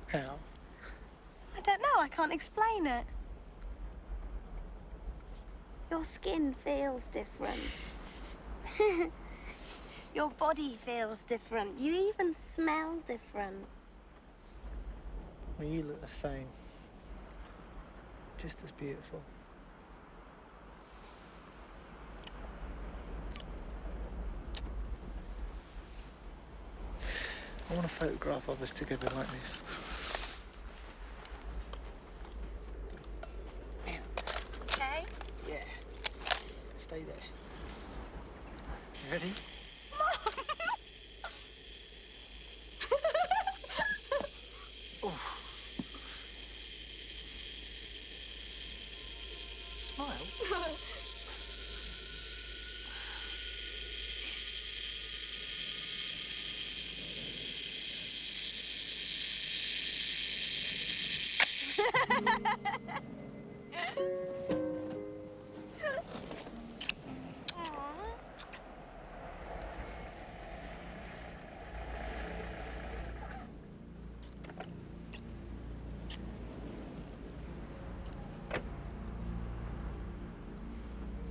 How? I don't know, I can't explain it. Your skin feels different. Your body feels different. You even smell different. Well, you look the same. Just as beautiful. I want a photograph of us together like this. Okay? Yeah. Stay there. You ready? Oof. Smile.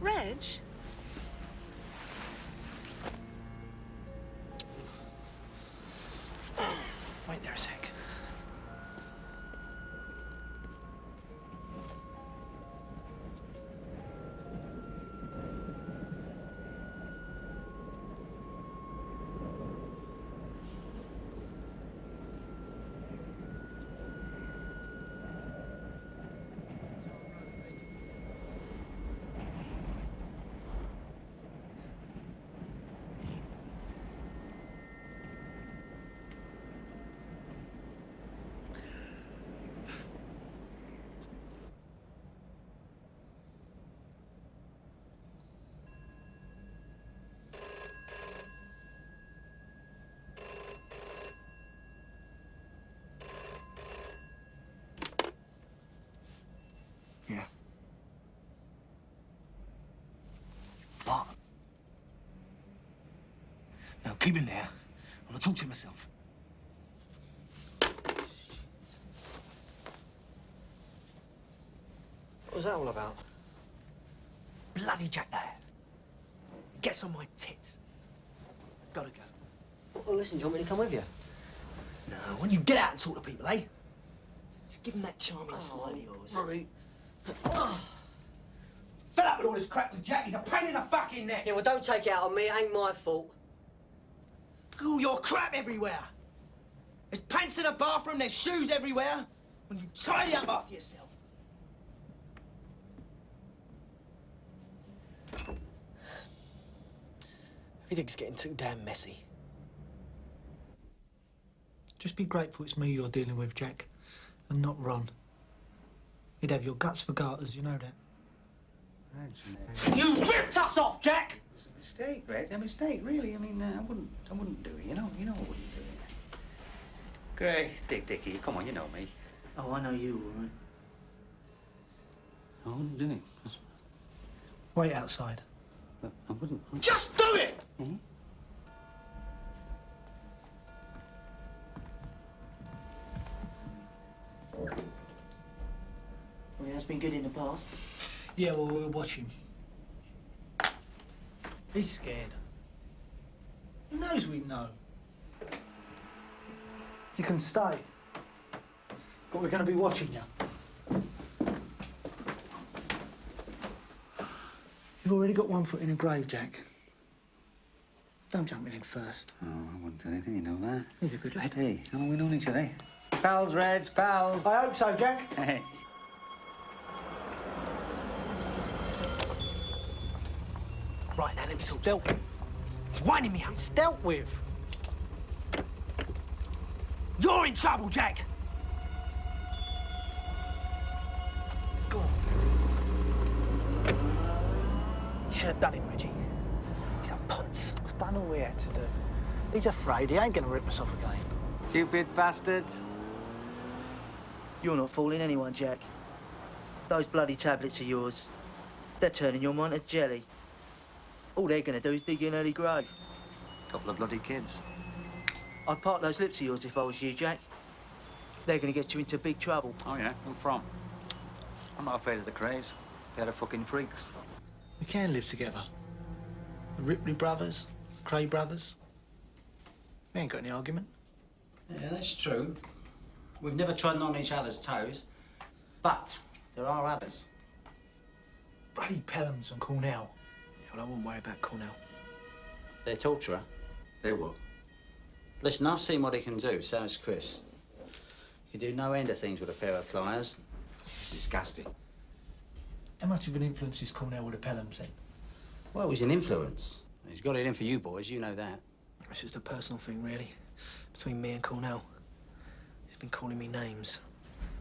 Reg? Wait there a sec. Yeah. What? Now keep him there. I'm gonna talk to him myself. What was that all about? Bloody Jack that. Gets on my tits. Gotta go. Well, listen, do you want me to come with you? No, when you get out and talk to people, eh? Just give him that charming smile of yours. Right. Fed up with all this crap with Jack. He's a pain in the fucking neck. Yeah, well, don't take it out on me. It ain't my fault. Oh, your crap everywhere. There's pants in the bathroom, there's shoes everywhere. When you tidy up after yourself. Everything's getting too damn messy. Just be grateful it's me you're dealing with, Jack, and not Ron. You'd have your guts for garters, you know that. You ripped us off, Jack! It was a mistake, Reg. A mistake, really. I mean, I wouldn't do it. You know I wouldn't do it. Gray, Dickie, come on, you know me. Oh, I know you, all right. I wouldn't do it. Wait outside. But I wouldn't. Just do it! Hmm? Well, he has been good in the past. Yeah, well, we'll watch him. He's scared. He knows we know. You can stay. But we're going to be watching you. You've already got one foot in a grave, Jack. Don't jump in first. Oh, I wouldn't do anything, you know that. He's a good lad. Hey, how long we known each other? Pals, Reg, pals. I hope so, Jack. Hey. Right, now let me talk. Dealt with. He's winding me up. It's dealt with. You're in trouble, Jack. Go on. You should have done him, Reggie. He's a ponce. I've done all we had to do. He's afraid. He ain't going to rip us off again. Stupid bastard. You're not fooling anyone, Jack. Those bloody tablets of yours, they're turning your mind to jelly. All they're going to do is dig you an early grave. Couple of bloody kids. I'd park those lips of yours if I was you, Jack. They're going to get you into big trouble. Oh, yeah? Who from? I'm not afraid of the Krays. They're the fucking freaks. We can live together. The Ripley brothers, Kray brothers. We ain't got any argument. Yeah, that's true. We've never trodden on each other's toes. But there are others. Bloody Pelhams and Cornell. Yeah, well, I wouldn't worry about Cornell. They're torturer. They what? Listen, I've seen what he can do, so has Chris. He can do no end of things with a pair of pliers. It's disgusting. How much of an influence is Cornell with the Pelhams, then? Well, he's an influence. He's got it in for you boys, you know that. It's just a personal thing, really, between me and Cornell. He's been calling me names.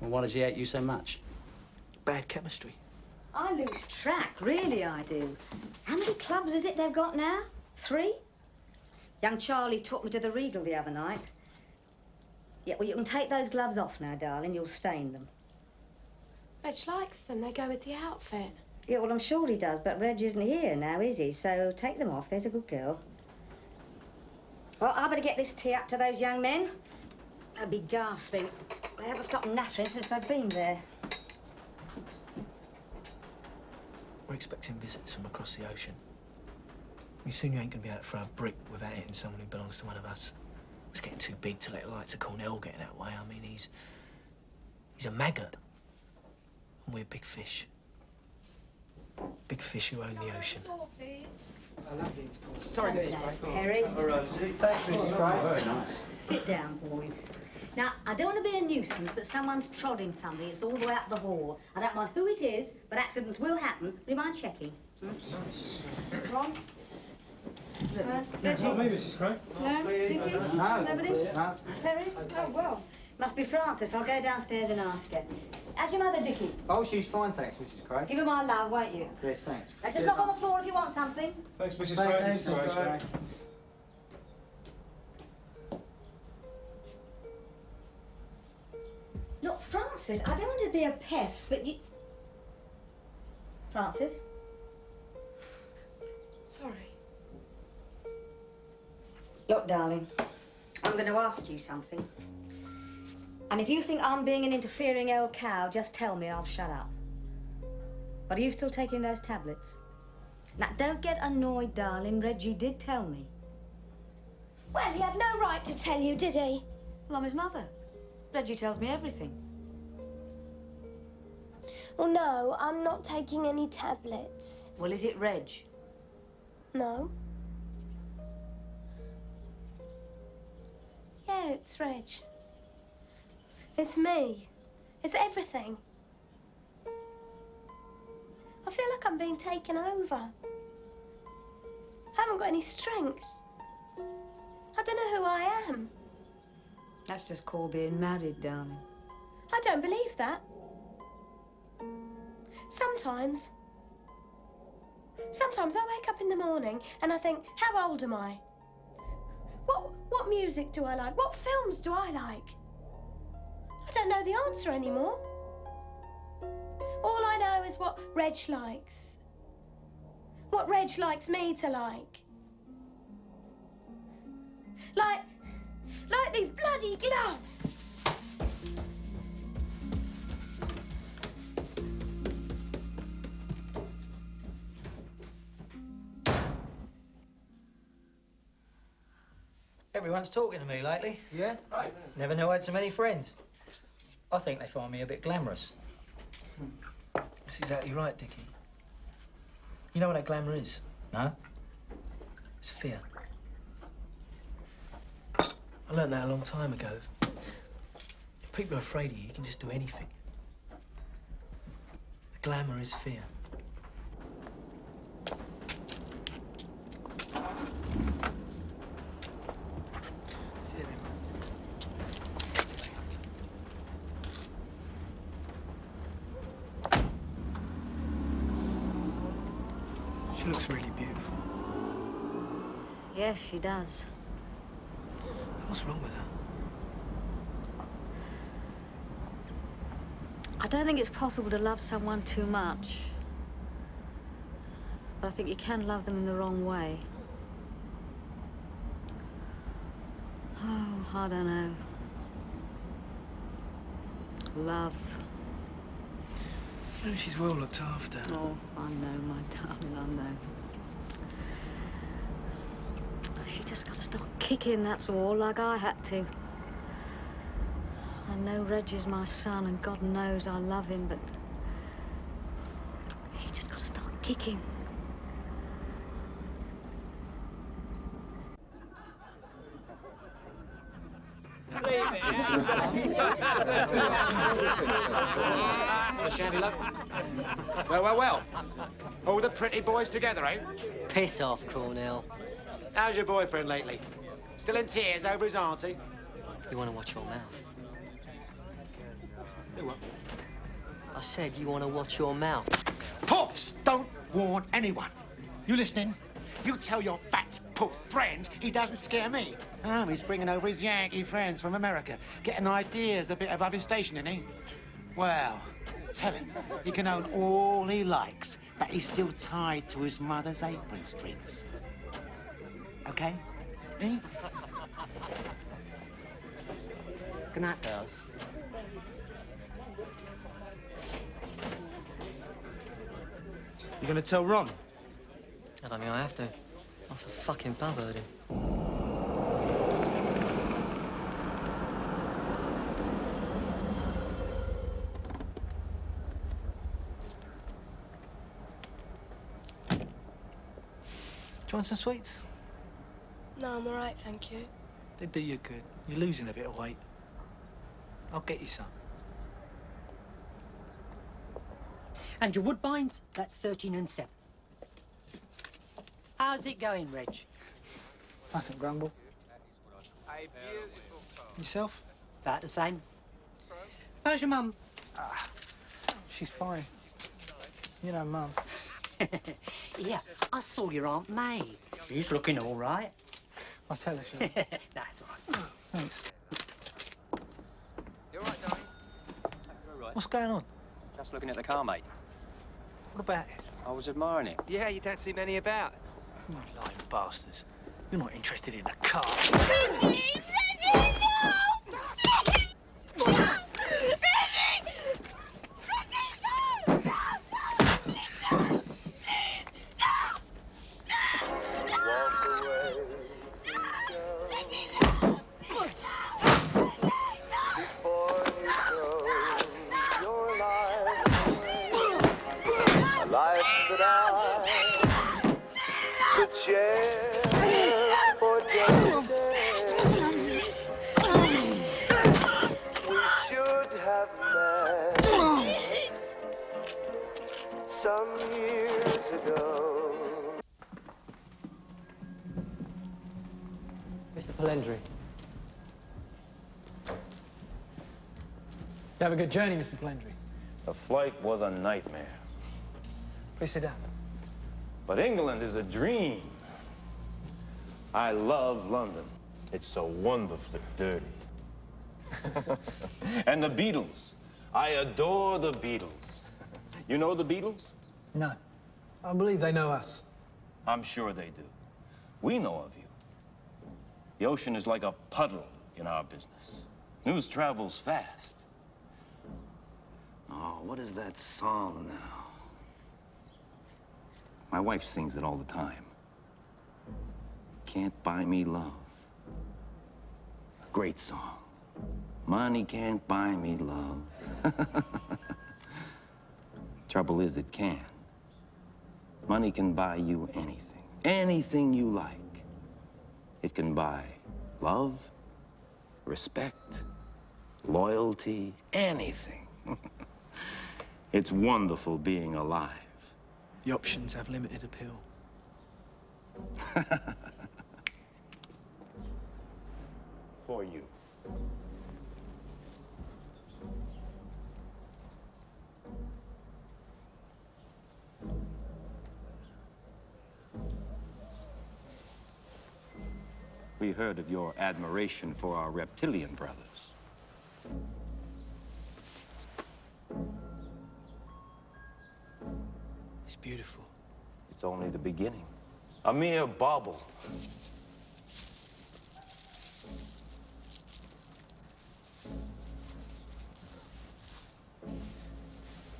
Well, why does he hate you so much? Bad chemistry. I lose track, really I do. How many clubs is it they've got now? 3? Young Charlie took me to the Regal the other night. Yeah, well, you can take those gloves off now, darling. You'll stain them. Reg likes them. They go with the outfit. Yeah, well, I'm sure he does, but Reg isn't here now, is he? So take them off. There's a good girl. Well, I better get this tea up to those young men. They'll be gasping. They haven't stopped nattering since they've been there. We're expecting visitors from across the ocean. I mean, soon you ain't gonna be able to throw a brick without hitting someone who belongs to one of us. It's getting too big to let the likes of Cornell get that way. I mean, he's a maggot. And we're big fish. Big fish who own the ocean. Sorry, Mrs. Craig. Harry. Thanks, Mrs. Craig. Very nice. Sit down, boys. Now, I don't want to be a nuisance, but someone's trodding something. It's all the way up the hall. I don't mind who it is, but accidents will happen. Do you mind checking? Ron? It's not me, Mrs. Craig. No? Dickie? No. Nobody? No. Perry? Oh, well. Must be Frances. I'll go downstairs and ask her. How's your mother, Dickie? Oh, she's fine, thanks, Mrs. Craig. Give her my love, won't you? Yes, thanks. Now, just knock on the floor if you want something. Thanks, Mrs. Craig. Thanks, Mrs. Mrs. Craig. Craig. Look, Frances, I don't want to be a pest, but you... Frances? Sorry. Look, darling, I'm going to ask you something. And if you think I'm being an interfering old cow, just tell me, I'll shut up. But are you still taking those tablets? Now, don't get annoyed, darling. Reggie did tell me. Well, he had no right to tell you, did he? Well, I'm his mother. Reggie tells me everything. Well, no, I'm not taking any tablets. Well, is it Reg? No. Yeah, it's Reg. It's me. It's everything. I feel like I'm being taken over. I haven't got any strength. I don't know who I am. That's just called being married, darling. I don't believe that. Sometimes I wake up in the morning and I think, how old am I? What music do I like? What films do I like? I don't know the answer anymore. All I know is what Reg likes. What Reg likes me to like. Like these bloody gloves. Everyone's talking to me lately. Yeah? Right. Never knew I had so many friends. I think they find me a bit glamorous. That's exactly right, Dickie. You know what that glamour is? No? It's fear. I learned that a long time ago. If people are afraid of you, you can just do anything. The glamour is fear. She looks really beautiful. Yes, she does. What's wrong with her? I don't think it's possible to love someone too much. But I think you can love them in the wrong way. Oh, I don't know. Love. No, she's well looked after. Oh, I know, my darling, I know. She just got to start kicking, that's all, like I had to. I know Reggie's my son, and God knows I love him, but she just got to start kicking. Well, shandy luck. Well. All the pretty boys together, eh? Piss off, Cornell. How's your boyfriend lately? Still in tears over his auntie? You want to watch your mouth? Do what? I said you want to watch your mouth. Puffs don't warn anyone. You listening? You tell your fat puff friend he doesn't scare me. Oh, he's bringing over his Yankee friends from America, getting ideas a bit above his station, isn't he? Well, tell him he can own all he likes, but he's still tied to his mother's apron strings. Okay? Eh? Good night, girls. You gonna tell Ron? I don't think I have to. Off the fucking pub heard him. Do you want some sweets? No, I'm all right, thank you. They do you good. You're losing a bit of weight. I'll get you some. And your Woodbines, that's 13 and 7. How's it going, Reg? Mustn't grumble. Yourself? About the same. How's your mum? She's fine. You know, Mum. Yeah, I saw your Aunt May. She's looking all right. I'll tell her, shall I? That's all right. Thanks. You all right, darling? What's going on? Just looking at the car, mate. What about it? I was admiring it. Yeah, you don't see many about. You lying bastards. You're not interested in a car. Reggie! Reggie, no! Reggie! Life that I could share for just a day. We should have met some years ago. Mr. Palendry. You have a good journey, Mr. Palendry. The flight was a nightmare. Please sit down. But England is a dream. I love London. It's so wonderfully dirty. And the Beatles. I adore the Beatles. You know the Beatles? No. I believe they know us. I'm sure they do. We know of you. The ocean is like a puddle in our business. News travels fast. Oh, what is that song now? My wife sings it all the time. Can't Buy Me Love. A great song. Money can't buy me love. Trouble is, it can. Money can buy you anything. Anything you like. It can buy love, respect, loyalty, anything. It's wonderful being alive. The options have limited appeal. For you. We heard of your admiration for our reptilian brothers. It's beautiful. It's only the beginning. A mere bauble.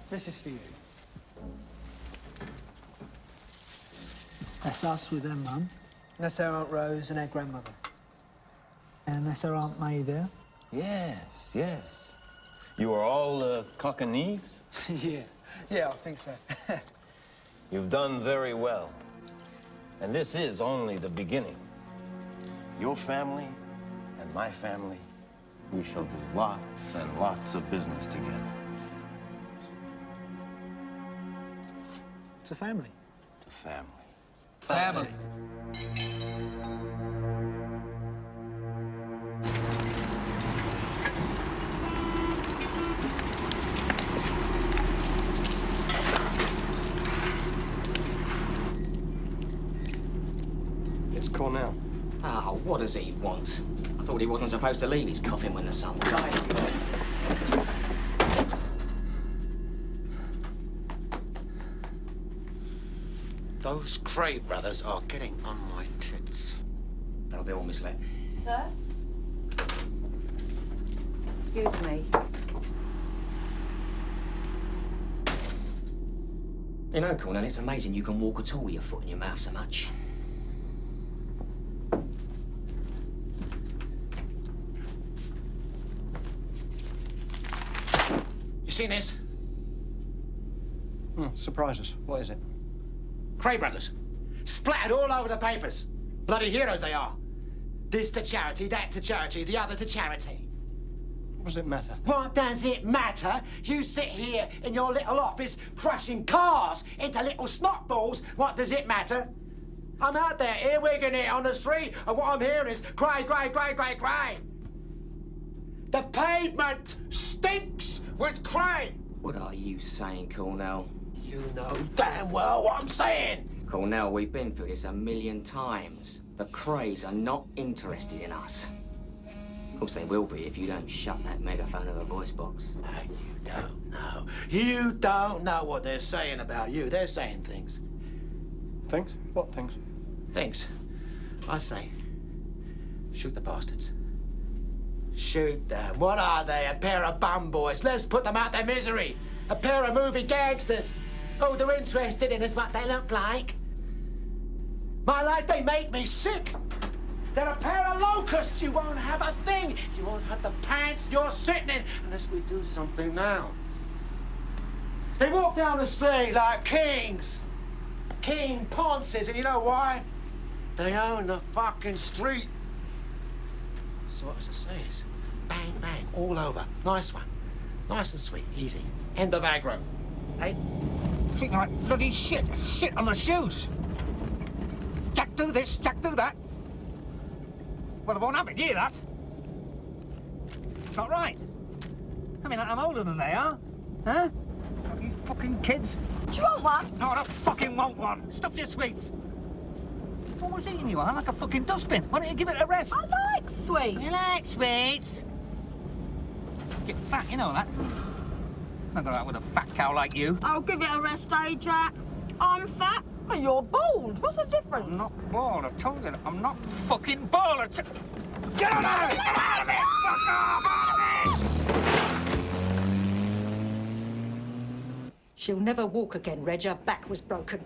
This is for you. That's us with their mum. That's our Aunt Rose and our grandmother. And that's our Aunt May there. Yes, yes. You are all Cockney's? Yeah, I think so. You've done very well. And this is only the beginning. Your family and my family, we shall do lots and lots of business together. It's a family. It's a family. Family. It's Cornell. Oh, what does he want? I thought he wasn't supposed to leave his coffin when the sun was out. Those Kray brothers are getting on my tits. They'll be all misled. Sir? Excuse me. You know, Cornell, it's amazing you can walk at all with your foot in your mouth so much. You seen this? Surprise us. What is it? Kray brothers. Splattered all over the papers. Bloody heroes they are. This to charity, that to charity, the other to charity. What does it matter? What does it matter? You sit here in your little office crushing cars into little snot balls. What does it matter? I'm out there earwigging it on the street, and what I'm hearing is cry, cry, cry, cry, cry. The pavement stinks with Kray. What are you saying, Cornell? You know damn well what I'm saying. Cornell, we've been through this 1,000,000 times. The Krays are not interested in us. Of course they will be if you don't shut that megaphone of a voice box. You don't know. You don't know what they're saying about you. They're saying things. Things? What things? Things. I say, shoot the bastards. Shoot them. What are they? A pair of bum boys. Let's put them out their misery. A pair of movie gangsters. Oh, they're interested in us, what they look like. My life, they make me sick. They're a pair of locusts. You won't have a thing. You won't have the pants you're sitting in unless we do something now. They walk down the street like kings. King Ponces, and you know why? They own the fucking street. So what does it say is, bang, bang, all over. Nice one. Nice and sweet, easy. End of aggro. Hey? Treating like bloody shit. Shit on the shoes. Jack, do this, Jack, do that. Well, it won't happen, you hear that? It's not right. I mean, I'm older than they are. Huh? What are you fucking kids? Do you want one? No, I don't fucking want one. Stuff your sweets. What was eating you on like a fucking dustbin? Why don't you give it a rest? I like sweets. You like sweets? Get fat, you know that. Not go out with a fat cow like you. I'll give it a rest, eh, Jack? I'm fat, but you're bald. What's the difference? I'm not bald. I told you that I'm not fucking bald. Get out of it! Get out of it! Fuck off! Out of it! She'll never walk again, Reg. Her back was broken.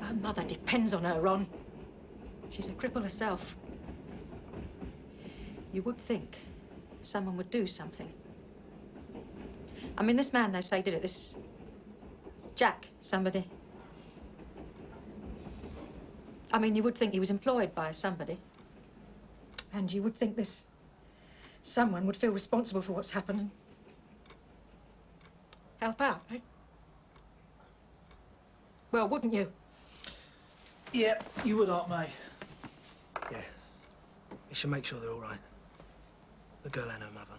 Her mother depends on her, Ron. She's a cripple herself. You would think someone would do something. I mean, this man, they say, did it. This Jack, somebody. I mean, you would think he was employed by somebody. And you would think this someone would feel responsible for what's happened and help out, right? Well, wouldn't you? Yeah, you would, Aunt May. Yeah. You should make sure they're all right. The girl and her mother.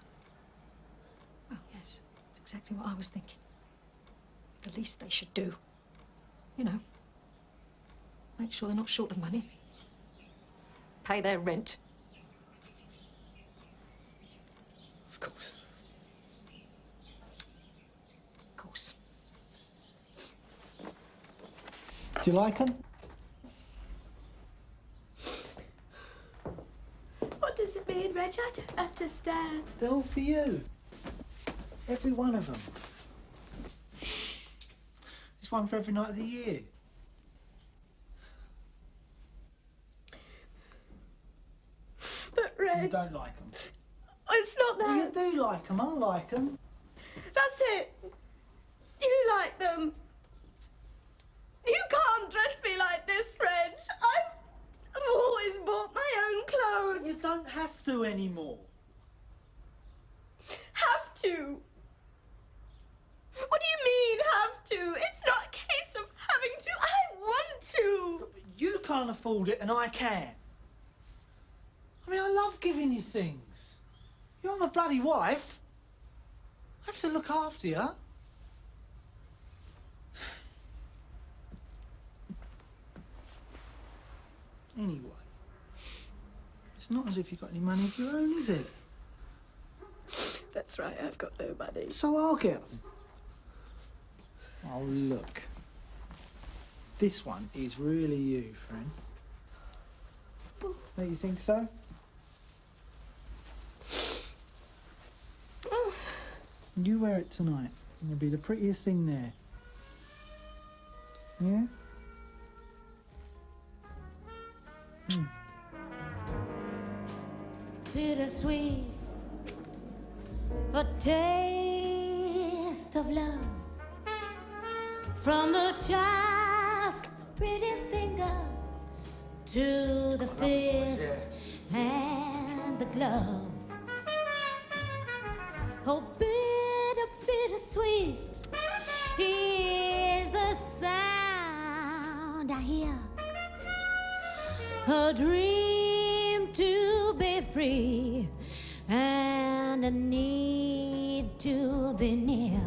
Well, yes. That's exactly what I was thinking. The least they should do. You know. Make sure they're not short of money. Pay their rent. Of course. Of course. Do you like them? What does it mean, Reg? I don't understand. They're all for you. Every one of them. There's one for every night of the year. But, Reg... You don't like them. It's not that. Well, you do like them. I like them. That's it. You like them. You can't dress me like this, Reg. I've always bought my own clothes. You don't have to anymore. Have to? What do you mean, have to? It's not a case of having to. I want to. But you can't afford it and I can. I mean, I love giving you things. You're my bloody wife. I have to look after you. Anyway, it's not as if you've got any money of your own, is it? That's right, I've got no money. So I'll get them. Oh, look. This one is really you, friend. Don't you think so? You wear it tonight. It'll be the prettiest thing there. Yeah? Bittersweet, a taste of love from the child's pretty fingers to the fist and the glove. Oh, bitter, bittersweet is the sound I hear. A dream to be free and a need to be near.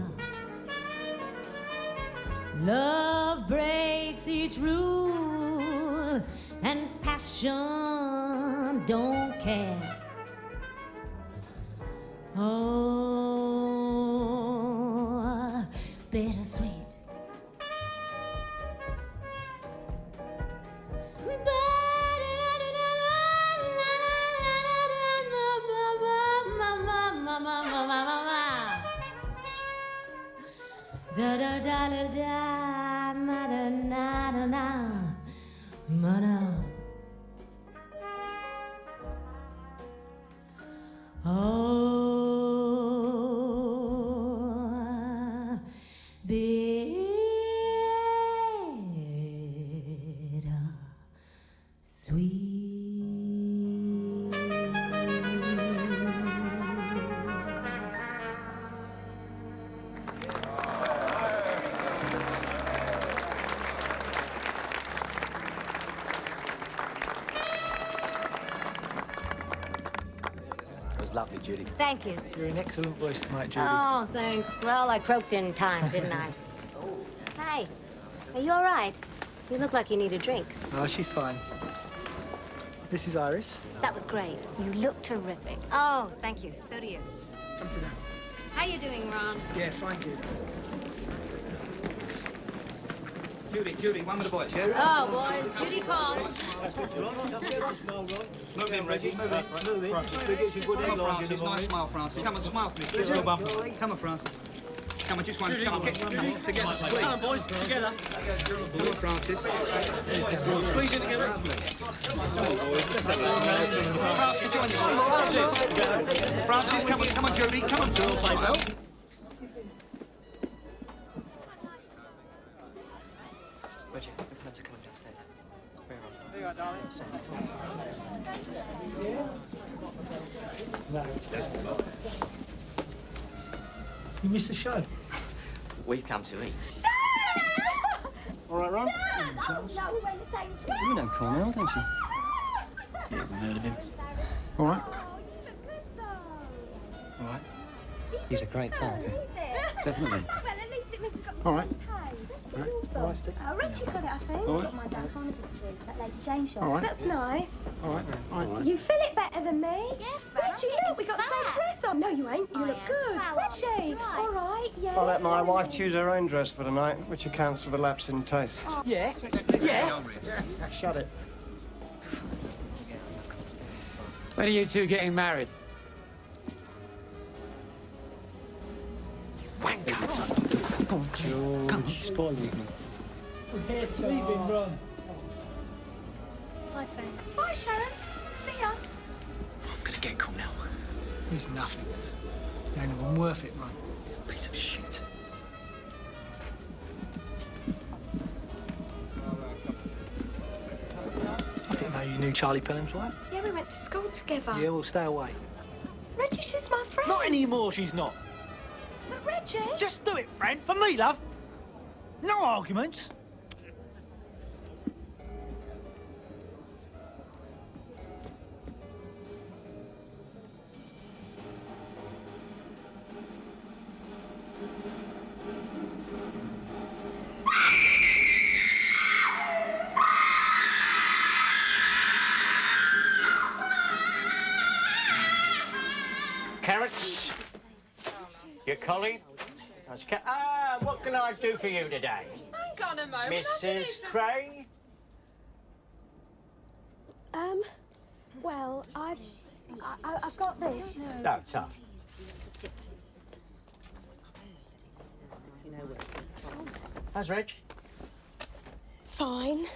Love breaks each rule and passion don't care. Oh, bittersweet. Da da da da da, ma da na da na, ma da. Oh, bitter sweet. Lovely, Judy. Thank you. You're in excellent voice tonight, Judy. Oh, thanks. Well, I croaked in time, didn't I? Hi. Are you all right? You look like you need a drink. Oh, she's fine. This is Iris. That was great. You look terrific. Oh, thank you. So do you. Come sit down. How you doing, Ron? Yeah, fine, Judy. Judy, one with the boys, yeah? Oh, boys, Judy calls. Move in, Reggie. Move in. Come on, Francis. Nice smile, Francis. Come on, smile for me. Let's go, Bum. Come on, Francis. come on, just one. Come on, get together. Please. Come on, boys, together. Come on, Francis. Squeeze it together. Francis, join us. Francis, come on, Judy, come on. Reggie, the clubs are coming downstairs. Very well. There you are, darling. You missed the show. We've come to eat. All right, Ron? Charles. No, we went the same train. You know Cornell, don't you? Yeah, we've heard of him. All right. All right. He's a great fan. Definitely. Well, at least it means we've got the All right. same taste. All right, Steve. Richie got it, I think. All right. Got mine down Carnaby Street, that Lady Jane shop. All right. That's nice. All right. All right. You feel it better than me. Yeah, Fran, Reggie, look, we got the same dress on. No, you ain't. You I look am. good. Well, Reggie, right. all right, yeah. I'll let my wife choose her own dress for the night, which accounts for the lapse in taste. Yeah? Yeah? Shut it. When are you two getting married? Wanker. Come on, George. Come on. Spoil the evening. We're sleeping, Ron. Bye, Fran. Bye, Sharon. See ya. I'm gonna get cool now. He's nothing. He ain't even worth it, Ron. He's a piece of shit. I didn't know you knew Charlie Pelham's wife. Yeah, we went to school together. Yeah, well, stay away. Reggie, she's my friend. Not anymore, she's not. But Reggie. Just do it, Fran, for me, love. No arguments. Carrots? Your collie? What can I do for you today? Hang on a moment. Mrs. Cray? Well, I've got this. No, tough. How's Reg? Fine.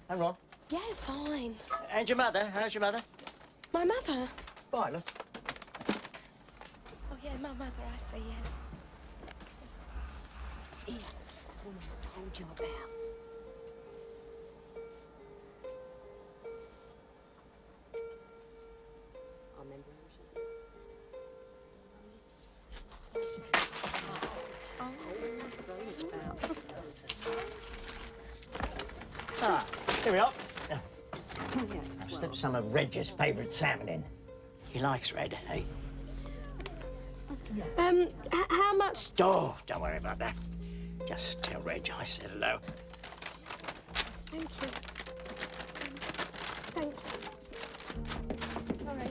Hang on. Yeah, fine. And your mother? How's your mother? My mother? Violet. Oh, yeah, my mother, I see, yeah. Here, that's the woman I told you about. I remember who she was. Ah, here we are. I've slipped some of Reg's favourite salmon in. He likes red, eh? How much? Oh, don't worry about that. Just tell Reg I said hello. Thank you. Thank you. Sorry.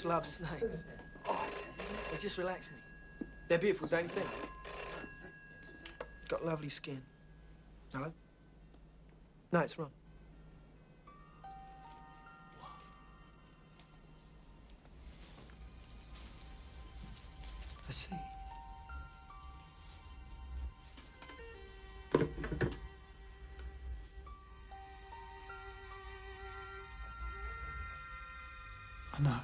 love snakes. They just relax me. They're beautiful, don't you think? Got lovely skin. Hello? No, it's Ron. I see. I know.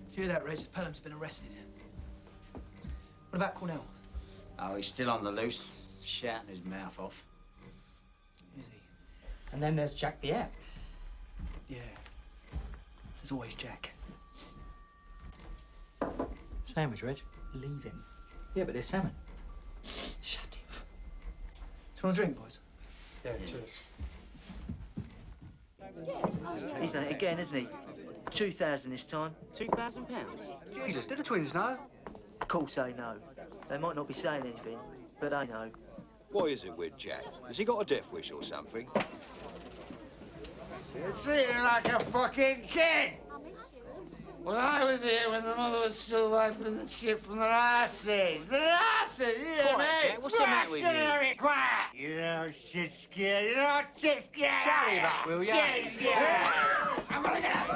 Do you hear that, Reg? Pelham's been arrested. What about Cornell? Oh, he's still on the loose, shouting his mouth off. Is he? And then there's Jack the App. Yeah. There's always Jack. Sandwich, Reg. Leave him. Yeah, but there's salmon. Shut it. Do you want a drink, boys? Yeah, cheers. He's done it again, hasn't he? 2,000 this time. £2,000? Jesus, do the twins know? Of course they know. They might not be saying anything, but they know. What is it with Jack? Has he got a death wish or something? You're treating like a fucking kid! Well, I was here when the mother was still wiping the shit from their asses. Their asses, you hear Quiet, me? Jack, what's the matter with you? Quiet, quiet! You know shit scared, you know shit scared! Shut him up, will ya? Shit scared! I'm gonna get out!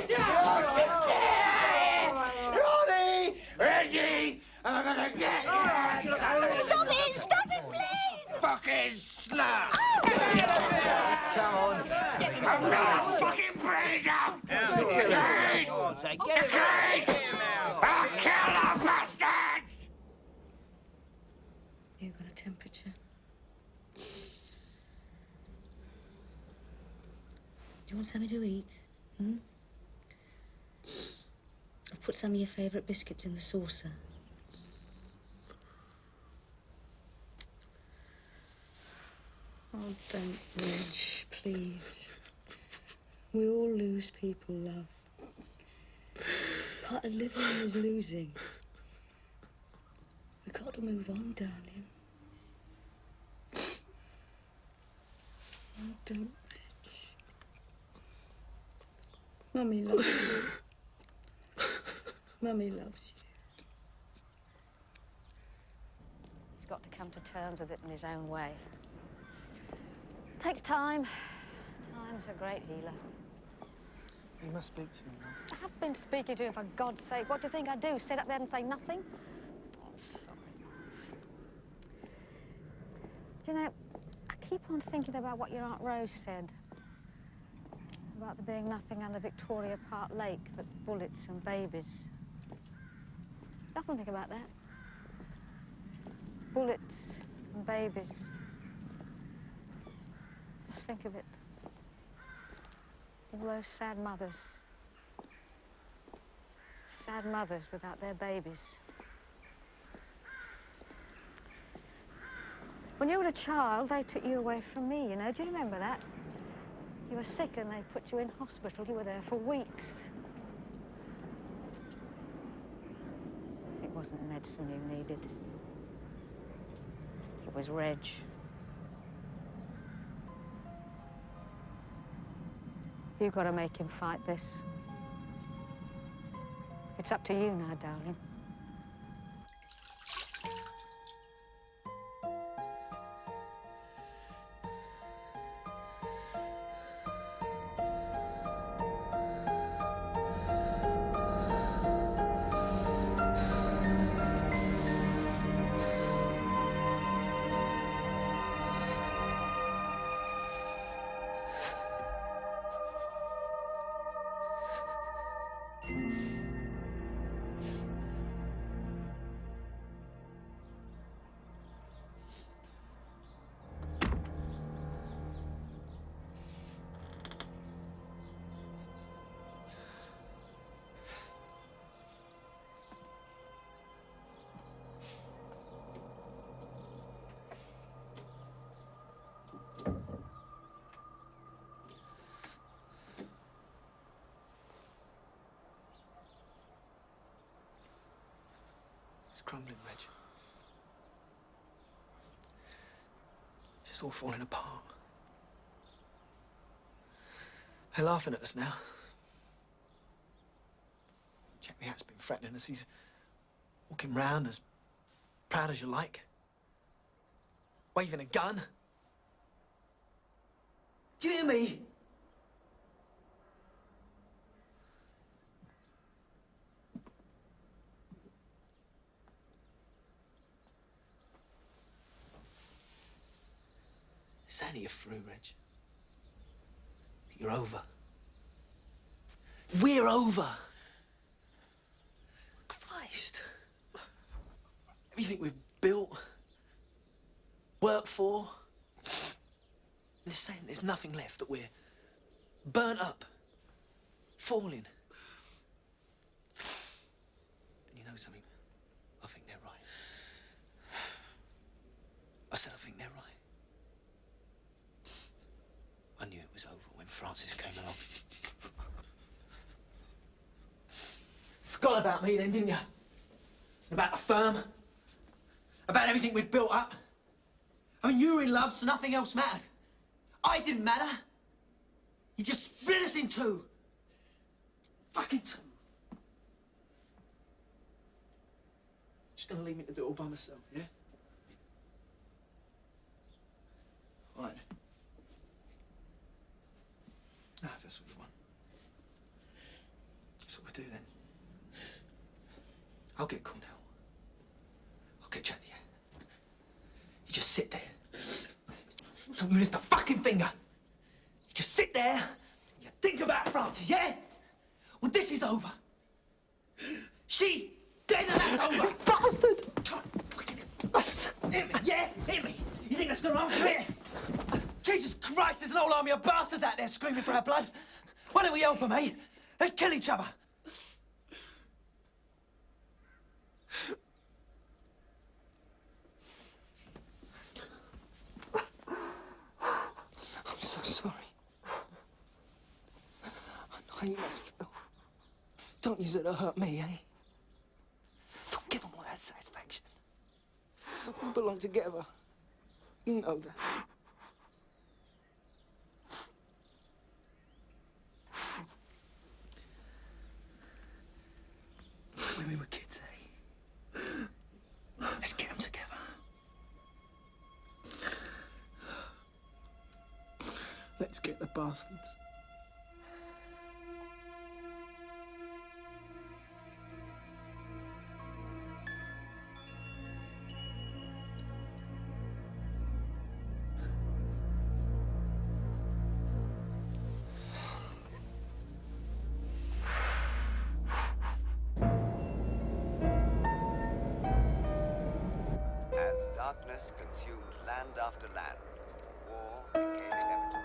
You're shit scared! Ronnie! Reggie! I'm gonna get you! Stop it! Stop it, please! Fucking slut! Come on. I'm gonna fucking brains out! Krays! Krays! I'll kill the bastards! You've got a temperature. Do you want something to eat? Hmm? I've put some of your favourite biscuits in the saucer. Oh, don't, Reg, please. We all lose people, love. Part of living is losing. We've got to move on, darling. Oh, don't, Reg. Mummy loves you. Mummy loves you. He's got to come to terms with it in his own way. Takes time. Time's a great healer. You must speak to him, Mum. I have been speaking to him, for God's sake. What do you think I do? Sit up there and say nothing? Oh, sorry. Do you know, I keep on thinking about what your Aunt Rose said. About there being nothing under Victoria Park Lake but bullets and babies. You often think about that. Bullets and babies. Just think of it. All those sad mothers. Sad mothers without their babies. When you were a child, they took you away from me, you know. Do you remember that? You were sick and they put you in hospital. You were there for weeks. It wasn't medicine you needed. It was Reg. You've got to make him fight this. It's up to you now, darling. It's crumbling, Reg. It's just all falling apart. They're laughing at us now. Jack the Hat's been threatening us. He's walking round as proud as you like. Waving a gun. Do you hear me? It's only a through, Reg. You're over. We're over. Christ. Everything we've built, worked for, they're saying there's nothing left, that we're burnt up, falling. And you know something? I think they're right. I said I think they're right. I knew it was over when Francis came along. Forgot about me then, didn't you? About the firm? About everything we'd built up? I mean, you were in love, so nothing else mattered. I didn't matter. You just split us in two. Fucking two. Just gonna leave me to do it all by myself, yeah? All right. Ah, if that's what you want. That's what we'll do then. I'll get Cornell. I'll get Jack the Hat. You just sit there. Don't you lift a fucking finger. You just sit there and you think about Francis, yeah? Well, this is over. She's dead and that's over. You bastard! Hit me, yeah? Hit me. You think that's gonna answer it? Jesus Christ, there's an whole army of bastards out there screaming for our blood. Why don't we help them, eh? Let's kill each other. I'm so sorry. I know how you must feel. Don't use it to hurt me, eh? Don't give them all that satisfaction. We belong together. You know that. When we were kids, eh? Let's get them together. Let's get the bastards. Darkness consumed land after land. War became inevitable.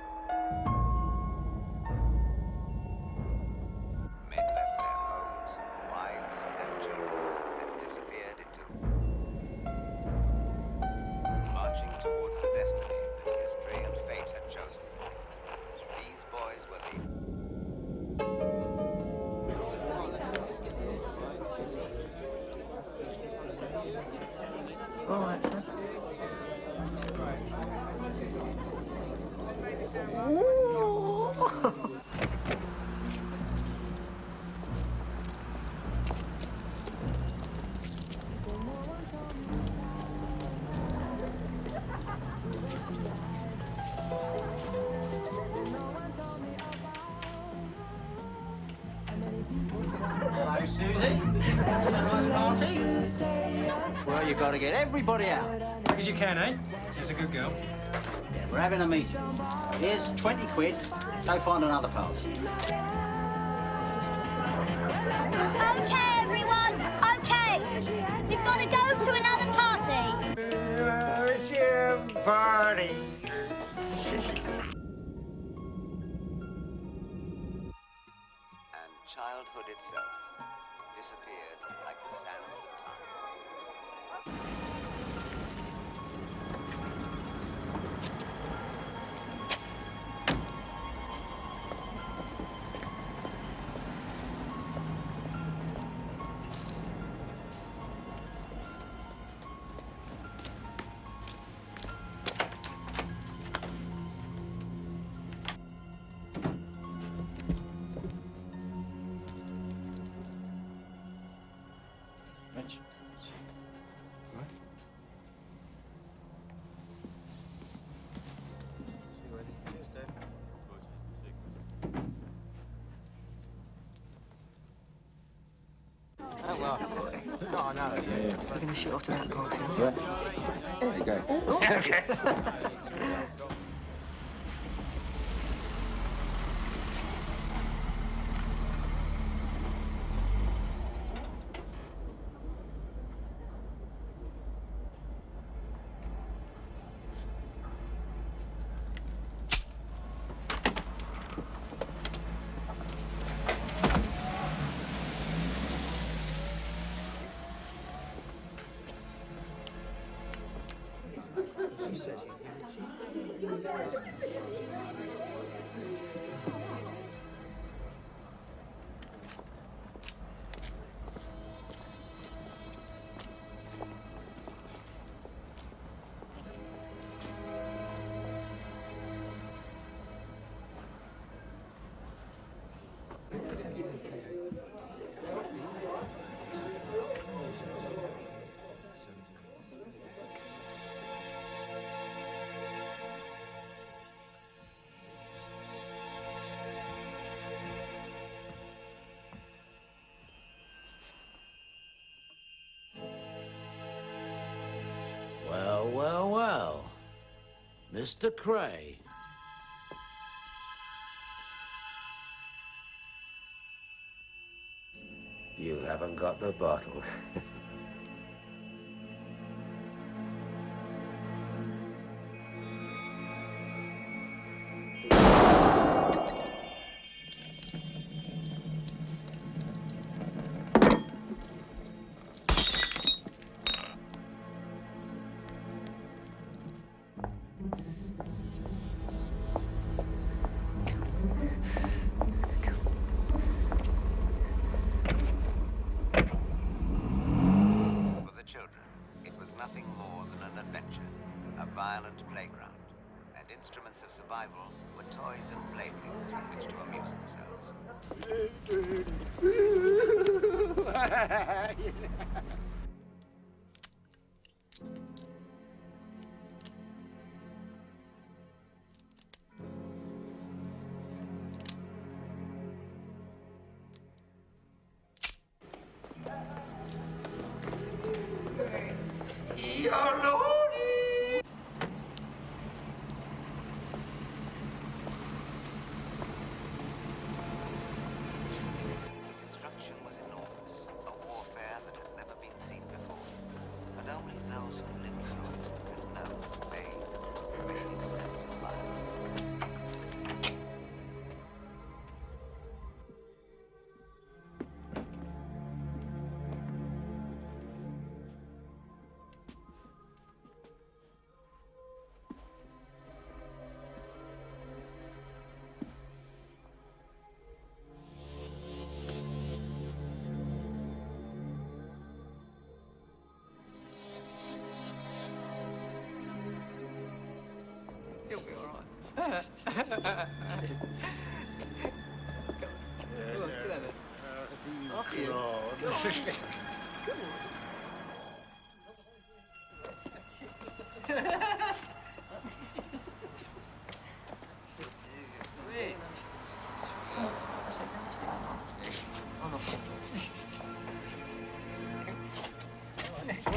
Men left their homes, wives, and children, and disappeared into marching towards the destiny that history and fate had chosen for them. These boys were All right, son. Surprise. Hello, Susie. Nice party? Well, you've got to get everybody out. Quick as you can, eh? She's a good girl. Yeah, we're having a meeting. Here's 20 quid. Go find another party. Okay, everyone. Okay. You've got to go to another party. It's your party. and childhood itself disappeared like the sands of time. I know. Yeah. We're going to shoot off to that party. Yeah. There you go. Okay. Well, well, well. Mr. Kray. You haven't got the bottle. Nothing more than an adventure, a violent playground, and instruments of survival were toys and playthings with which to amuse themselves. You'll be all right. Come on, get at it. Off you. Come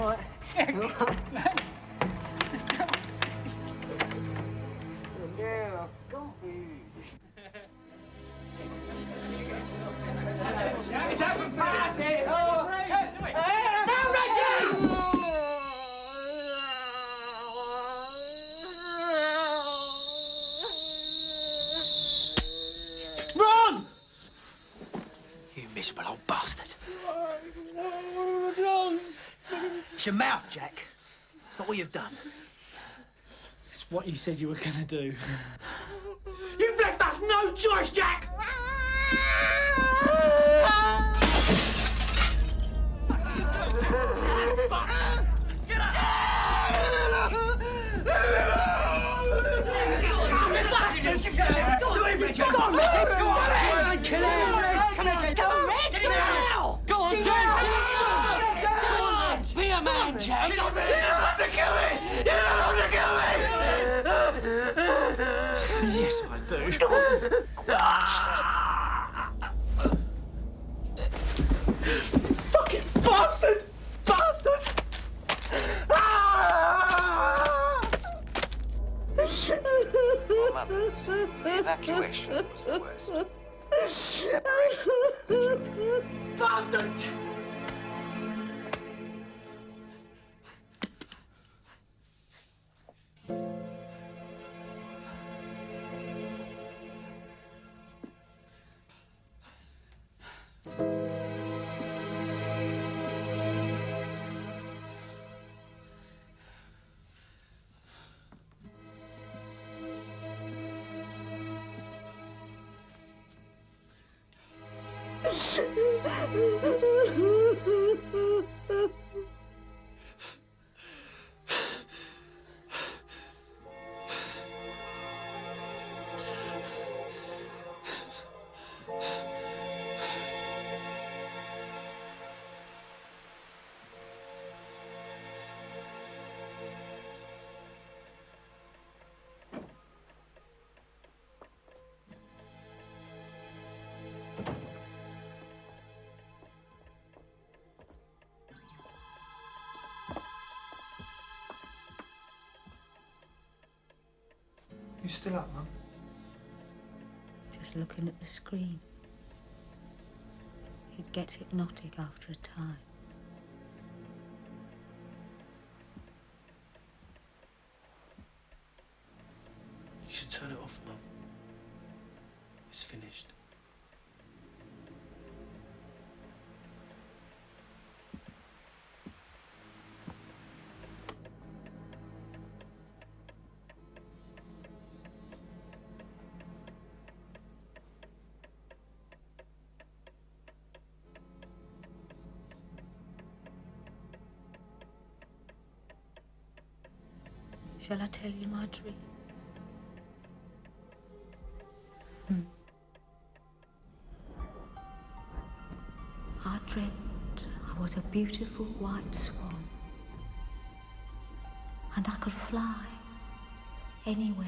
on. It's open party! Oh, Run! You miserable old bastard. It's your mouth, Jack. It's not what you've done. It's what you said you were gonna do. You've left us no choice, Jack! Be a man, Jack! You don't have to kill me! You don't have to kill me! Yes, I do. Fucking bastard! Evacuation was the worst. Bastard! You still up, Mum? Just looking at the screen. It gets hypnotic after a time. You should turn it off, Mum. It's finished. Shall I tell you my dream? I dreamt I was a beautiful white swan, and I could fly anywhere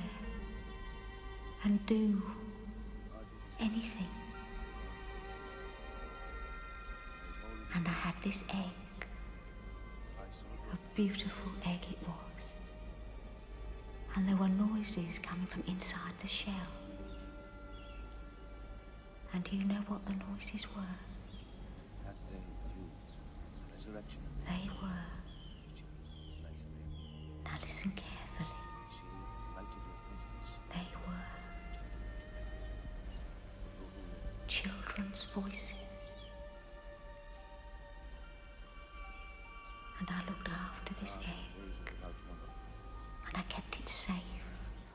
and do anything. And I had this egg, a beautiful egg it was. And there were noises coming from inside the shell. And do you know what the noises were? They were. Now listen carefully. They were children's voices. And I looked after this egg. And I kept it safe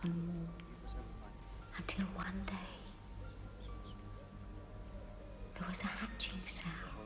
and warm until one day there was a hatching sound.